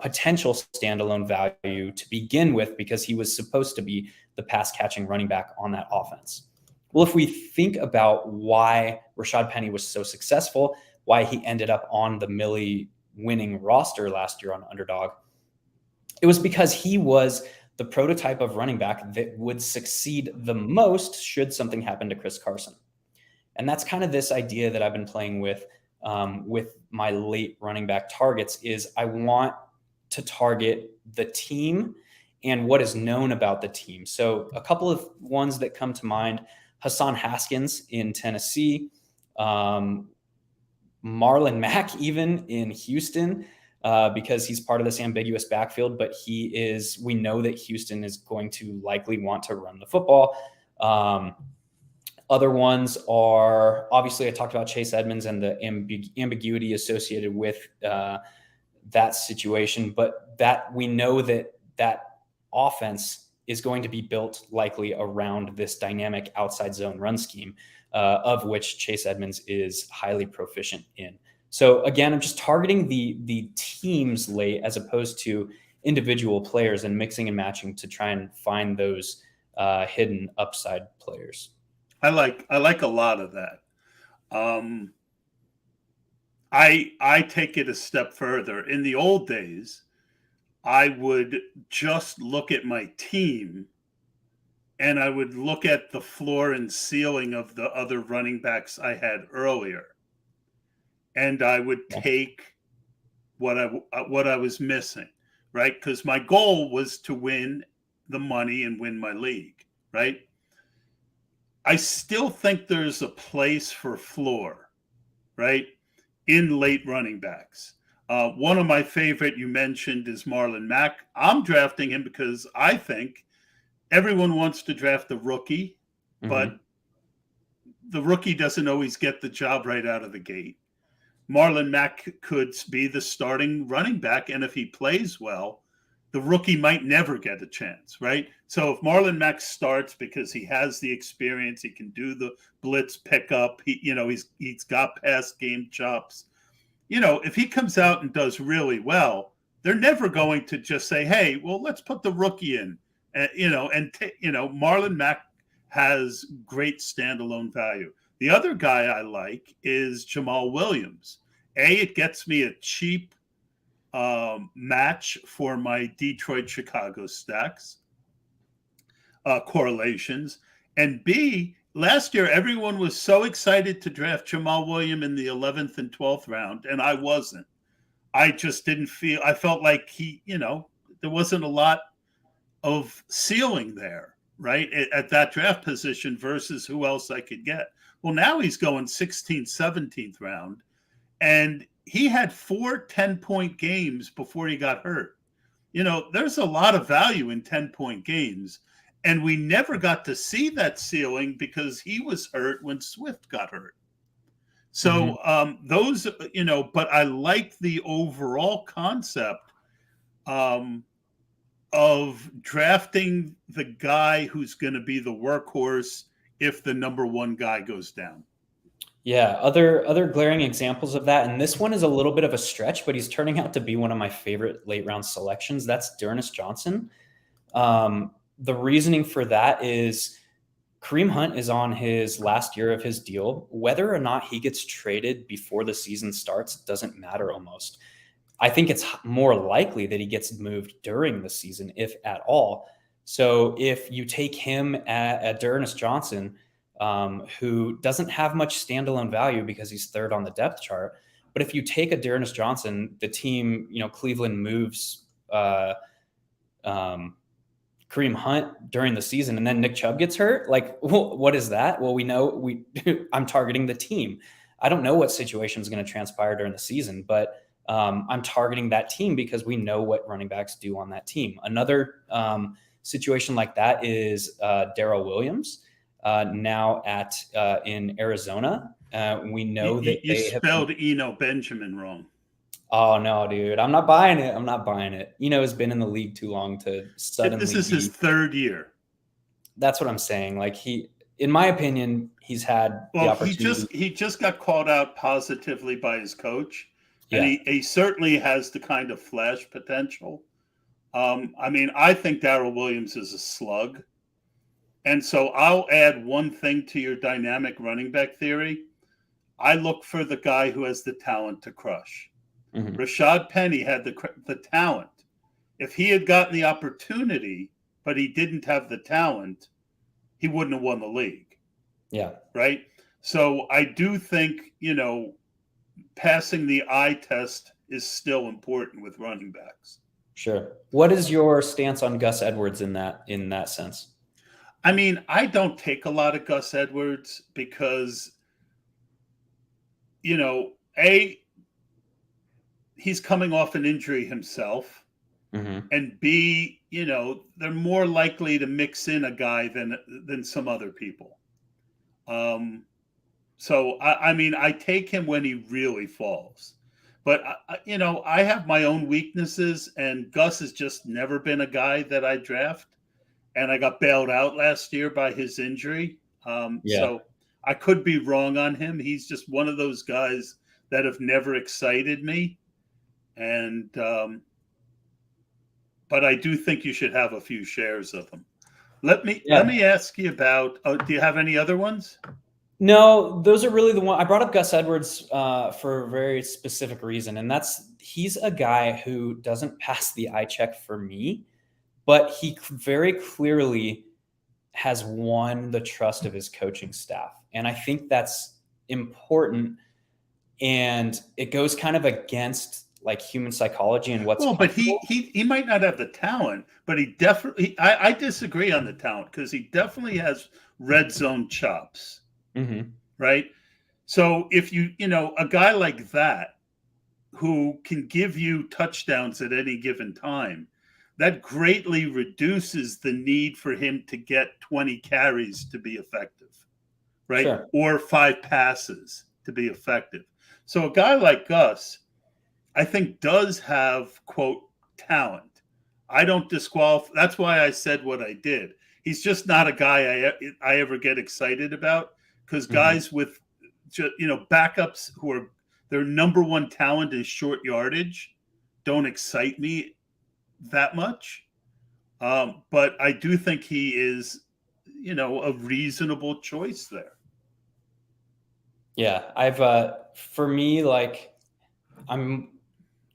potential standalone value to begin with, because he was supposed to be the pass catching running back on that offense. Well, if we think about why Rashad Penny was so successful, why he ended up on the Millie winning roster last year on Underdog, it was because he was the prototype of running back that would succeed the most should something happen to Chris Carson. And that's kind of this idea that I've been playing with my late running back targets is I want to target the team and what is known about the team. So a couple of ones that come to mind, Hassan Haskins in Tennessee, Marlon Mack even in Houston, because he's part of this ambiguous backfield, but we know that Houston is going to likely want to run the football. Other ones are, obviously I talked about Chase Edmonds and the ambiguity associated with that situation, but that we know that offense is going to be built likely around this dynamic outside zone run scheme, of which Chase Edmonds is highly proficient in. So again, I'm just targeting the teams late as opposed to individual players and mixing and matching to try and find those hidden upside players. I like a lot of that. I take it a step further. In the old days, I would just look at my team and I would look at the floor and ceiling of the other running backs I had earlier. And I would take what I was missing, right? Because my goal was to win the money and win my league, right? I still think there's a place for floor, right, in late running backs. One of my favorite you mentioned is Marlon Mack. I'm drafting him because I think everyone wants to draft the rookie, but the rookie doesn't always get the job right out of the gate. Marlon Mack could be the starting running back, and if he plays well, the rookie might never get a chance, right? So if Marlon Mack starts because he has the experience, he can do the blitz pickup, he's got past game chops. If he comes out and does really well, they're never going to just say, "Hey, well, let's put the rookie in." Marlon Mack has great standalone value. The other guy I like is Jamal Williams. It gets me a cheap match for my Detroit-Chicago stacks, correlations. And B, last year, everyone was so excited to draft Jamal Williams in the 11th and 12th round, and I wasn't. I just didn't feel – I felt like there wasn't a lot of ceiling there, right, at that draft position versus who else I could get. Well, now he's going 16th, 17th round, and he had 4 10-point games before he got hurt. There's a lot of value in 10-point games, and we never got to see that ceiling because he was hurt when Swift got hurt. So but I like the overall concept of drafting the guy who's going to be the workhorse if the number one guy goes down. Yeah, other glaring examples of that, and this one is a little bit of a stretch, but he's turning out to be one of my favorite late round selections. That's Dernis Johnson. The reasoning for that is Kareem Hunt is on his last year of his deal. Whether or not he gets traded before the season starts doesn't matter almost. I think it's more likely that he gets moved during the season, if at all. So if you take him at Dernis Johnson, who doesn't have much standalone value because he's third on the depth chart, but if you take a Dernis Johnson, the team, Cleveland moves Kareem Hunt during the season, and then Nick Chubb gets hurt. Like, what is that? Well, I'm targeting the team. I don't know what situation is going to transpire during the season, but I'm targeting that team because we know what running backs do on that team. Another situation like that is Darrell Williams, now in Arizona. We know that you spelled Eno Benjamin wrong. Oh no, dude! I'm not buying it. Has been in the league too long to suddenly. This is his third year. That's what I'm saying. Like in my opinion, he's had the opportunity. He just got called out positively by his coach, and he certainly has the kind of flash potential. I think Darrell Williams is a slug, and so I'll add one thing to your dynamic running back theory. I look for the guy who has the talent to crush. Mhm. Rashad Penny had the talent. If he had gotten the opportunity, but he didn't have the talent, he wouldn't have won the league. Yeah. Right. So I do think, passing the eye test is still important with running backs. Sure. What is your stance on Gus Edwards in that sense? I mean, I don't take a lot of Gus Edwards because, he's coming off an injury himself, Mm-hmm. and B, they're more likely to mix in a guy than some other people. So I mean, I take him when he really falls, but I have my own weaknesses, and Gus has just never been a guy that I draft, and I got bailed out last year by his injury. Yeah. So I could be wrong on him. He's just one of those guys that have never excited me, and but I do think you should have a few shares of him. Let me ask you about. Do you have any other ones? No, those are really the one I brought up Gus Edwards for a very specific reason, and he's a guy who doesn't pass the eye check for me, but he very clearly has won the trust of his coaching staff, and I think that's important. And it goes kind of against like human psychology and what's well, but he might not have the talent, but he definitely. I disagree on the talent because he definitely has red zone chops. Mm-hmm. Right. So if a guy like that who can give you touchdowns at any given time, that greatly reduces the need for him to get 20 carries to be effective. Right. Sure. Or 5 passes to be effective. So a guy like Gus, I think, does have, quote, talent. I don't disqualify. That's why I said what I did. He's just not a guy I ever get excited about. Because guys with, backups who are their number one talent is short yardage don't excite me that much. But I do think he is, a reasonable choice there. Yeah, for me, like, I'm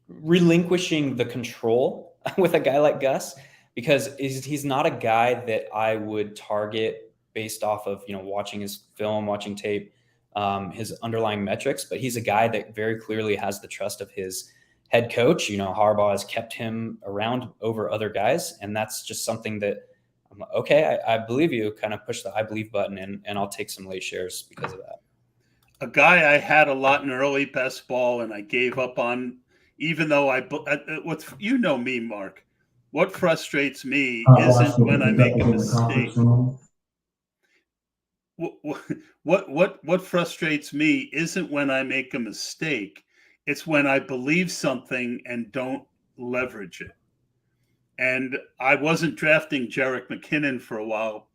relinquishing the control with a guy like Gus because he's not a guy that I would target based off of, watching his film, watching tape, his underlying metrics, but he's a guy that very clearly has the trust of his head coach. Harbaugh has kept him around over other guys. And that's just something that I'm like, okay, I believe you, kind of push the I believe button and I'll take some late shares because of that. A guy I had a lot in early best ball and I gave up on, even though me, Mark, what frustrates me isn't when I make a mistake. What frustrates me isn't when I make a mistake. It's when I believe something and don't leverage it. And I wasn't drafting Jerick McKinnon for a while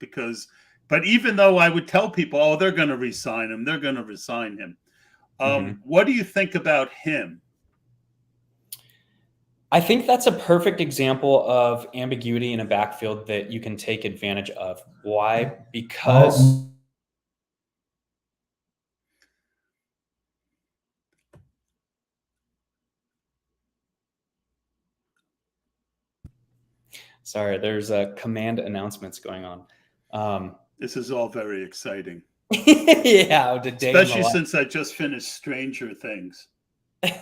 but even though I would tell people, oh, they're going to resign him, they're going to resign him. What do you think about him? I think that's a perfect example of ambiguity in a backfield that you can take advantage of. Why? Because sorry, there's command announcements going on. This is all very exciting. Yeah, especially since I just finished Stranger Things.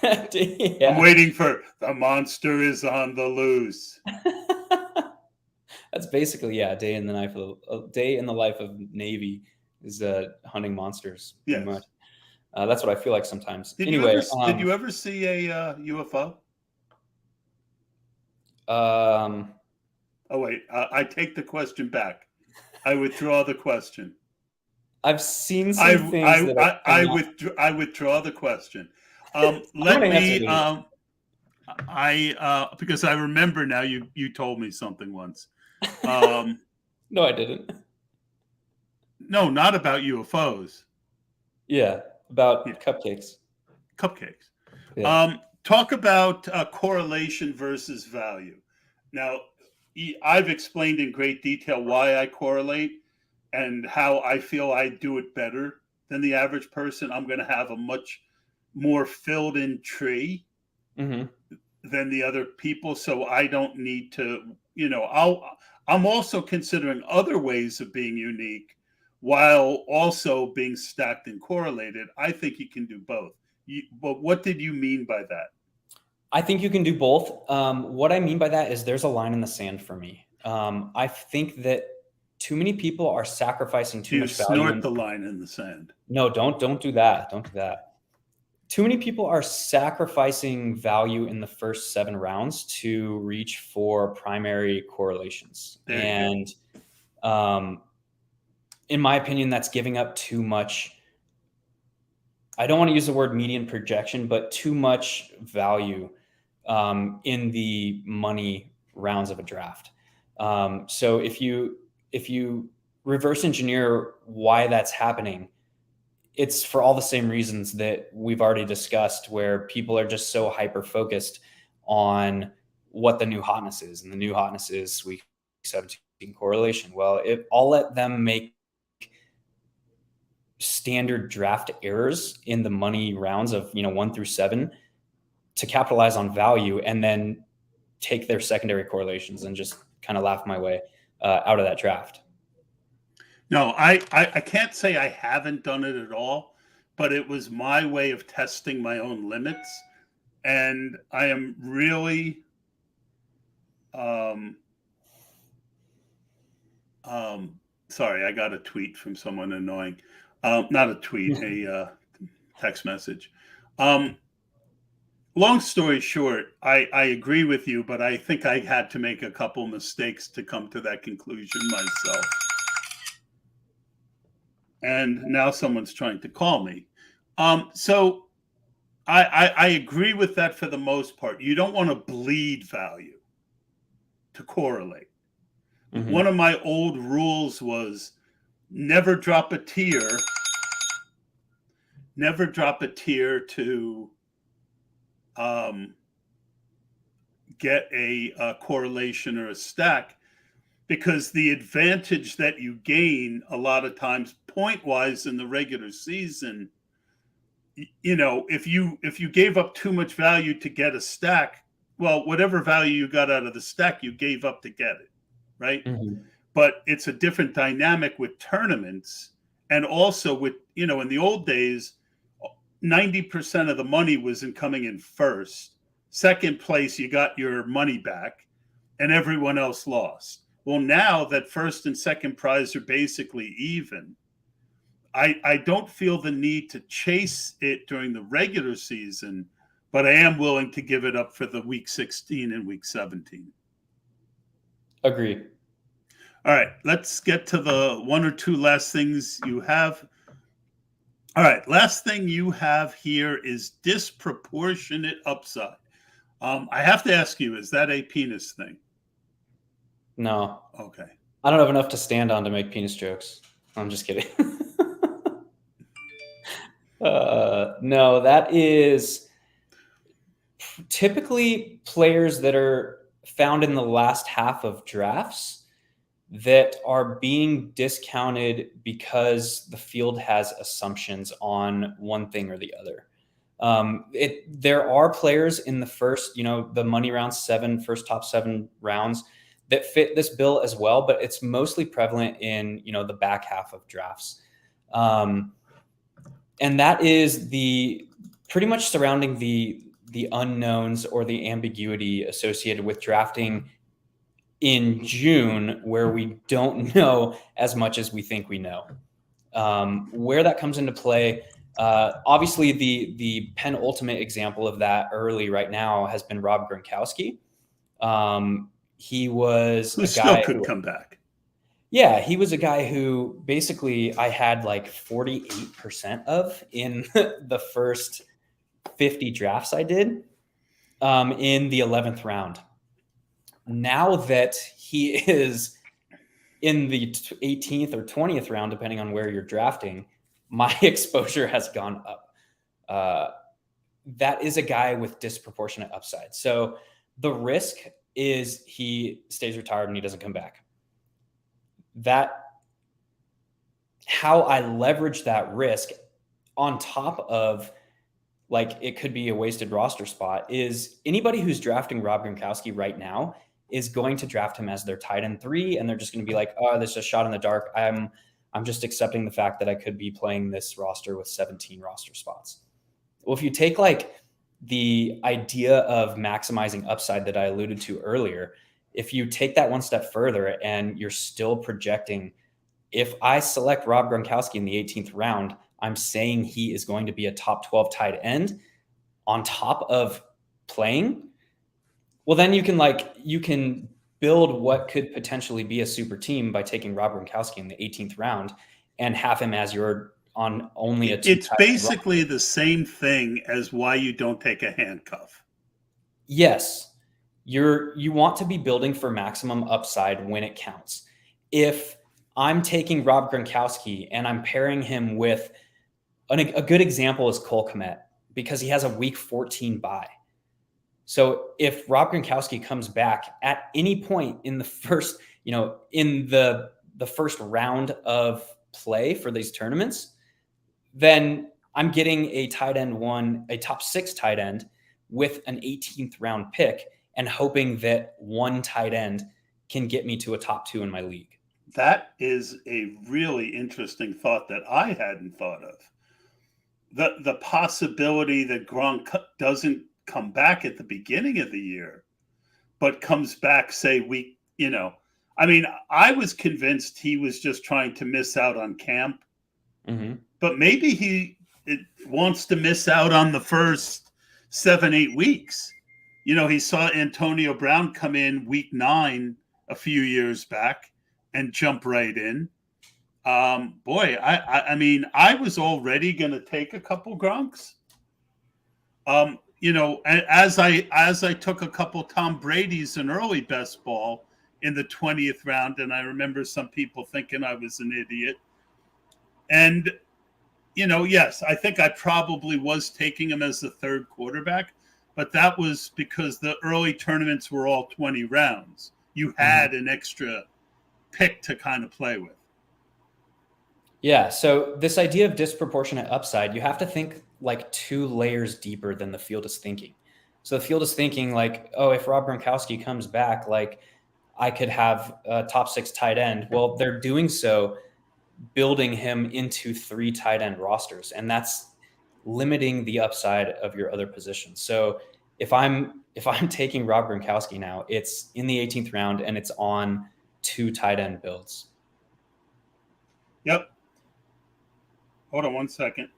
Yeah. I'm waiting for the monster is on the loose. That's basically a day in the life of Navy is hunting monsters. Yes. Much. That's what I feel like sometimes. Did you ever see a UFO? Oh wait, I take the question back. I withdraw the question. I've seen some things. I withdraw the question. Let me. Because I remember now. You told me something once. No, I didn't. No, not about UFOs. Yeah, about cupcakes. Cupcakes. Yeah. Talk about correlation versus value. Now, I've explained in great detail why I correlate and how I feel I do it better than the average person. I'm going to have a much more filled in tree Mm-hmm. than the other people. So I don't need to, I'm also considering other ways of being unique while also being stacked and correlated. I think you can do both. But what did you mean by that? I think you can do both. What I mean by that is there's a line in the sand for me. I think that too many people are sacrificing too Do you much value. snort the line in the sand? No, don't do that. Don't do that. Too many people are sacrificing value in the first 7 rounds to reach for primary correlations. There you And in my opinion, that's giving up too much. I don't want to use the word median projection, but too much value in the money rounds of a draft. So if you reverse engineer why that's happening, it's for all the same reasons that we've already discussed, where people are just so hyper focused on what the new hotness is, and the new hotness is week 17 correlation. Well, I'll let them make standard draft errors in the money rounds of 1 through 7 to capitalize on value, and then take their secondary correlations and just kind of laugh my way out of that draft. No, I can't say I haven't done it at all, but it was my way of testing my own limits. And I am really sorry, I got a tweet from someone annoying. Not a tweet, a text message. Long story short, I agree with you, but I think I had to make a couple mistakes to come to that conclusion myself. And now someone's trying to call me. So I agree with that for the most part. You don't want to bleed value to correlate. Mm-hmm. One of my old rules was never drop a tier to get a correlation or a stack, because the advantage that you gain a lot of times point wise in the regular season, if you gave up too much value to get a stack, well, whatever value you got out of the stack, you gave up to get it, right? Mm-hmm. But it's a different dynamic with tournaments, and also with, in the old days, 90% of the money was coming in first. Second place, you got your money back, and everyone else lost. Well, now that first and second prize are basically even, I don't feel the need to chase it during the regular season, but I am willing to give it up for the week 16 and week 17. Agree. All right, let's get to the one or two last things you have. All right, last thing you have here is disproportionate upside. I have to ask you, is that a penis thing? No. Okay. I don't have enough to stand on to make penis jokes. I'm just kidding. No, that is typically players that are found in the last half of drafts that are being discounted because the field has assumptions on one thing or the other. There are players in the first, the money round 7, first top 7 rounds that fit this bill as well, but it's mostly prevalent in, the back half of drafts. And that is pretty much surrounding the unknowns or the ambiguity associated with drafting in June, where we don't know as much as we think we know. Where that comes into play, obviously the penultimate example of that early right now has been Rob Gronkowski. He was who still could come back. Yeah, he was a guy who basically I had like 48% of in the first 50 drafts I did in the 11th round. Now that he is in the 18th or 20th round, depending on where you're drafting, my exposure has gone up. That is a guy with disproportionate upside. So the risk is he stays retired and he doesn't come back. How I leverage that risk on top of like it could be a wasted roster spot, is anybody who's drafting Rob Gronkowski right now is going to draft him as their tight end 3, and they're just going to be like, oh, this is a shot in the dark. I'm just accepting the fact that I could be playing this roster with 17 roster spots. Well, if you take like the idea of maximizing upside that I alluded to earlier, if you take that one step further and you're still projecting, if I select Rob Gronkowski in the 18th round, I'm saying he is going to be a top 12 tight end on top of playing. Well, then you can build what could potentially be a super team by taking Rob Gronkowski in the 18th round and have him as your on only a 2 It's basically the same thing as why you don't take a handcuff. Yes. You want to be building for maximum upside when it counts. If I'm taking Rob Gronkowski and I'm pairing him with a good example is Cole Kmet, because he has a week 14 bye. So if Rob Gronkowski comes back at any point in the first, in the first round of play for these tournaments, then I'm getting a tight end 1, a top 6 tight end with an 18th round pick and hoping that one tight end can get me to a top 2 in my league. That is a really interesting thought that I hadn't thought of. The possibility that Gronk doesn't come back at the beginning of the year, but comes back, say, I was convinced he was just trying to miss out on camp, but maybe he wants to miss out on the first 7-8 weeks. He saw Antonio Brown come in week 9 a few years back and jump right in. I was already going to take a couple Gronks. As I took a couple Tom Brady's in early best ball in the 20th round, and I remember some people thinking I was an idiot. And, yes, I think I probably was taking him as the third quarterback, but that was because the early tournaments were all 20 rounds. You had an extra pick to kind of play with. Yeah. So this idea of disproportionate upside, you have to think like 2 layers deeper than the field is thinking. So the field is thinking like, oh, if Rob Gronkowski comes back, like I could have a top 6 tight end. Well, they're doing so building him into 3 tight end rosters, and that's limiting the upside of your other positions. So if I'm taking Rob Gronkowski now, it's in the 18th round and it's on 2 tight end builds. Yep. Hold on one second.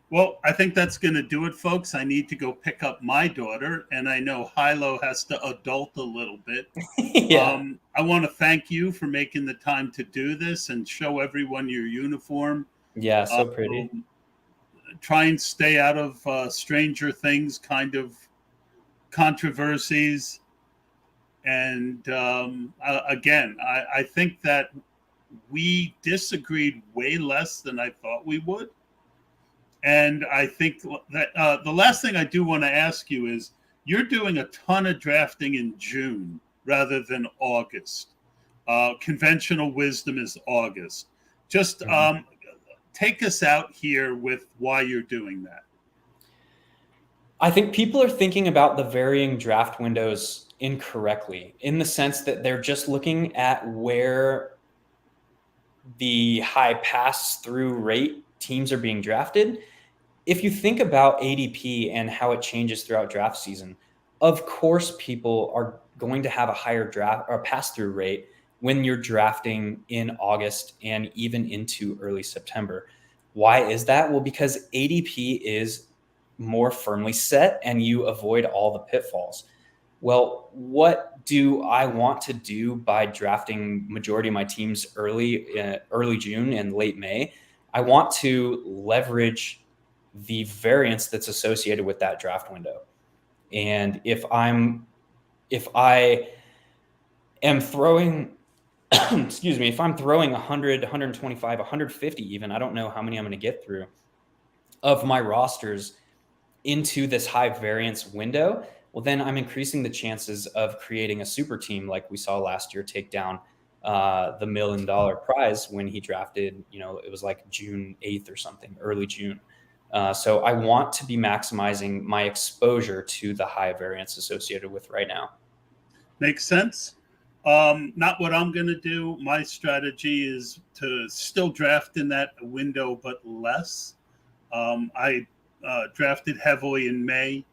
Well, I think that's going to do it, folks. I need to go pick up my daughter, and I know Hilow has to adult a little bit. Yeah. I want to thank you for making the time to do this and show everyone your uniform. Yeah, so pretty. Try and stay out of Stranger Things kind of controversies. And again, I think that we disagreed way less than I thought we would. And I think that the last thing I do want to ask you is, you're doing a ton of drafting in June rather than August. Conventional wisdom is August. Just take us out here with why you're doing that. I think people are thinking about the varying draft windows incorrectly, in the sense that they're just looking at where the high pass-through rate teams are being drafted. If you think about ADP and how it changes throughout draft season, of course people are going to have a higher draft or pass-through rate when you're drafting in August and even into early September. Why is that? Well, because ADP is more firmly set and you avoid all the pitfalls. Well, what do I want to do by drafting majority of my teams early June and late May? I want to leverage the variance that's associated with that draft window. And if I am throwing, if I'm throwing 100, 125, 150 even, I don't know how many I'm going to get through of my rosters into this high variance window, well, then I'm increasing the chances of creating a super team like we saw last year take down the $1 million prize when he drafted, it was like June 8th or something, early June. So I want to be maximizing my exposure to the high variance associated with right now. Makes sense. Not what I'm going to do. My strategy is to still draft in that window, but less. I drafted heavily in May,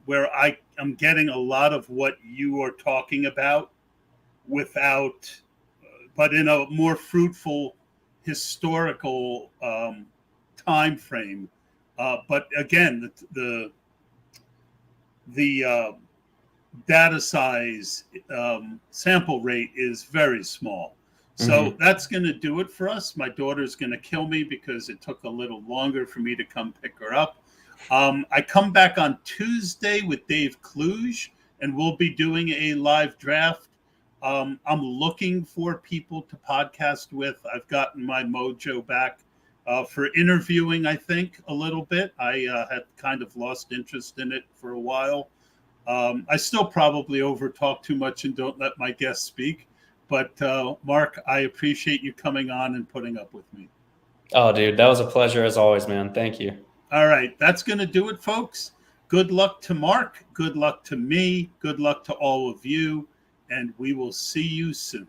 where I'm getting a lot of what you are talking about without, but in a more fruitful historical time frame. But again, the data size sample rate is very small. So that's going to do it for us. My daughter's going to kill me because it took a little longer for me to come pick her up. I come back on Tuesday with Dave Kluge, and we'll be doing a live draft. I'm looking for people to podcast with. I've gotten my mojo back for interviewing, I think, a little bit. I had kind of lost interest in it for a while. I still probably overtalk too much and don't let my guests speak. But Mark, I appreciate you coming on and putting up with me. Oh, dude, that was a pleasure as always, man. Thank you. All right, that's going to do it, folks. Good luck to Mark. Good luck to me. Good luck to all of you. And we will see you soon.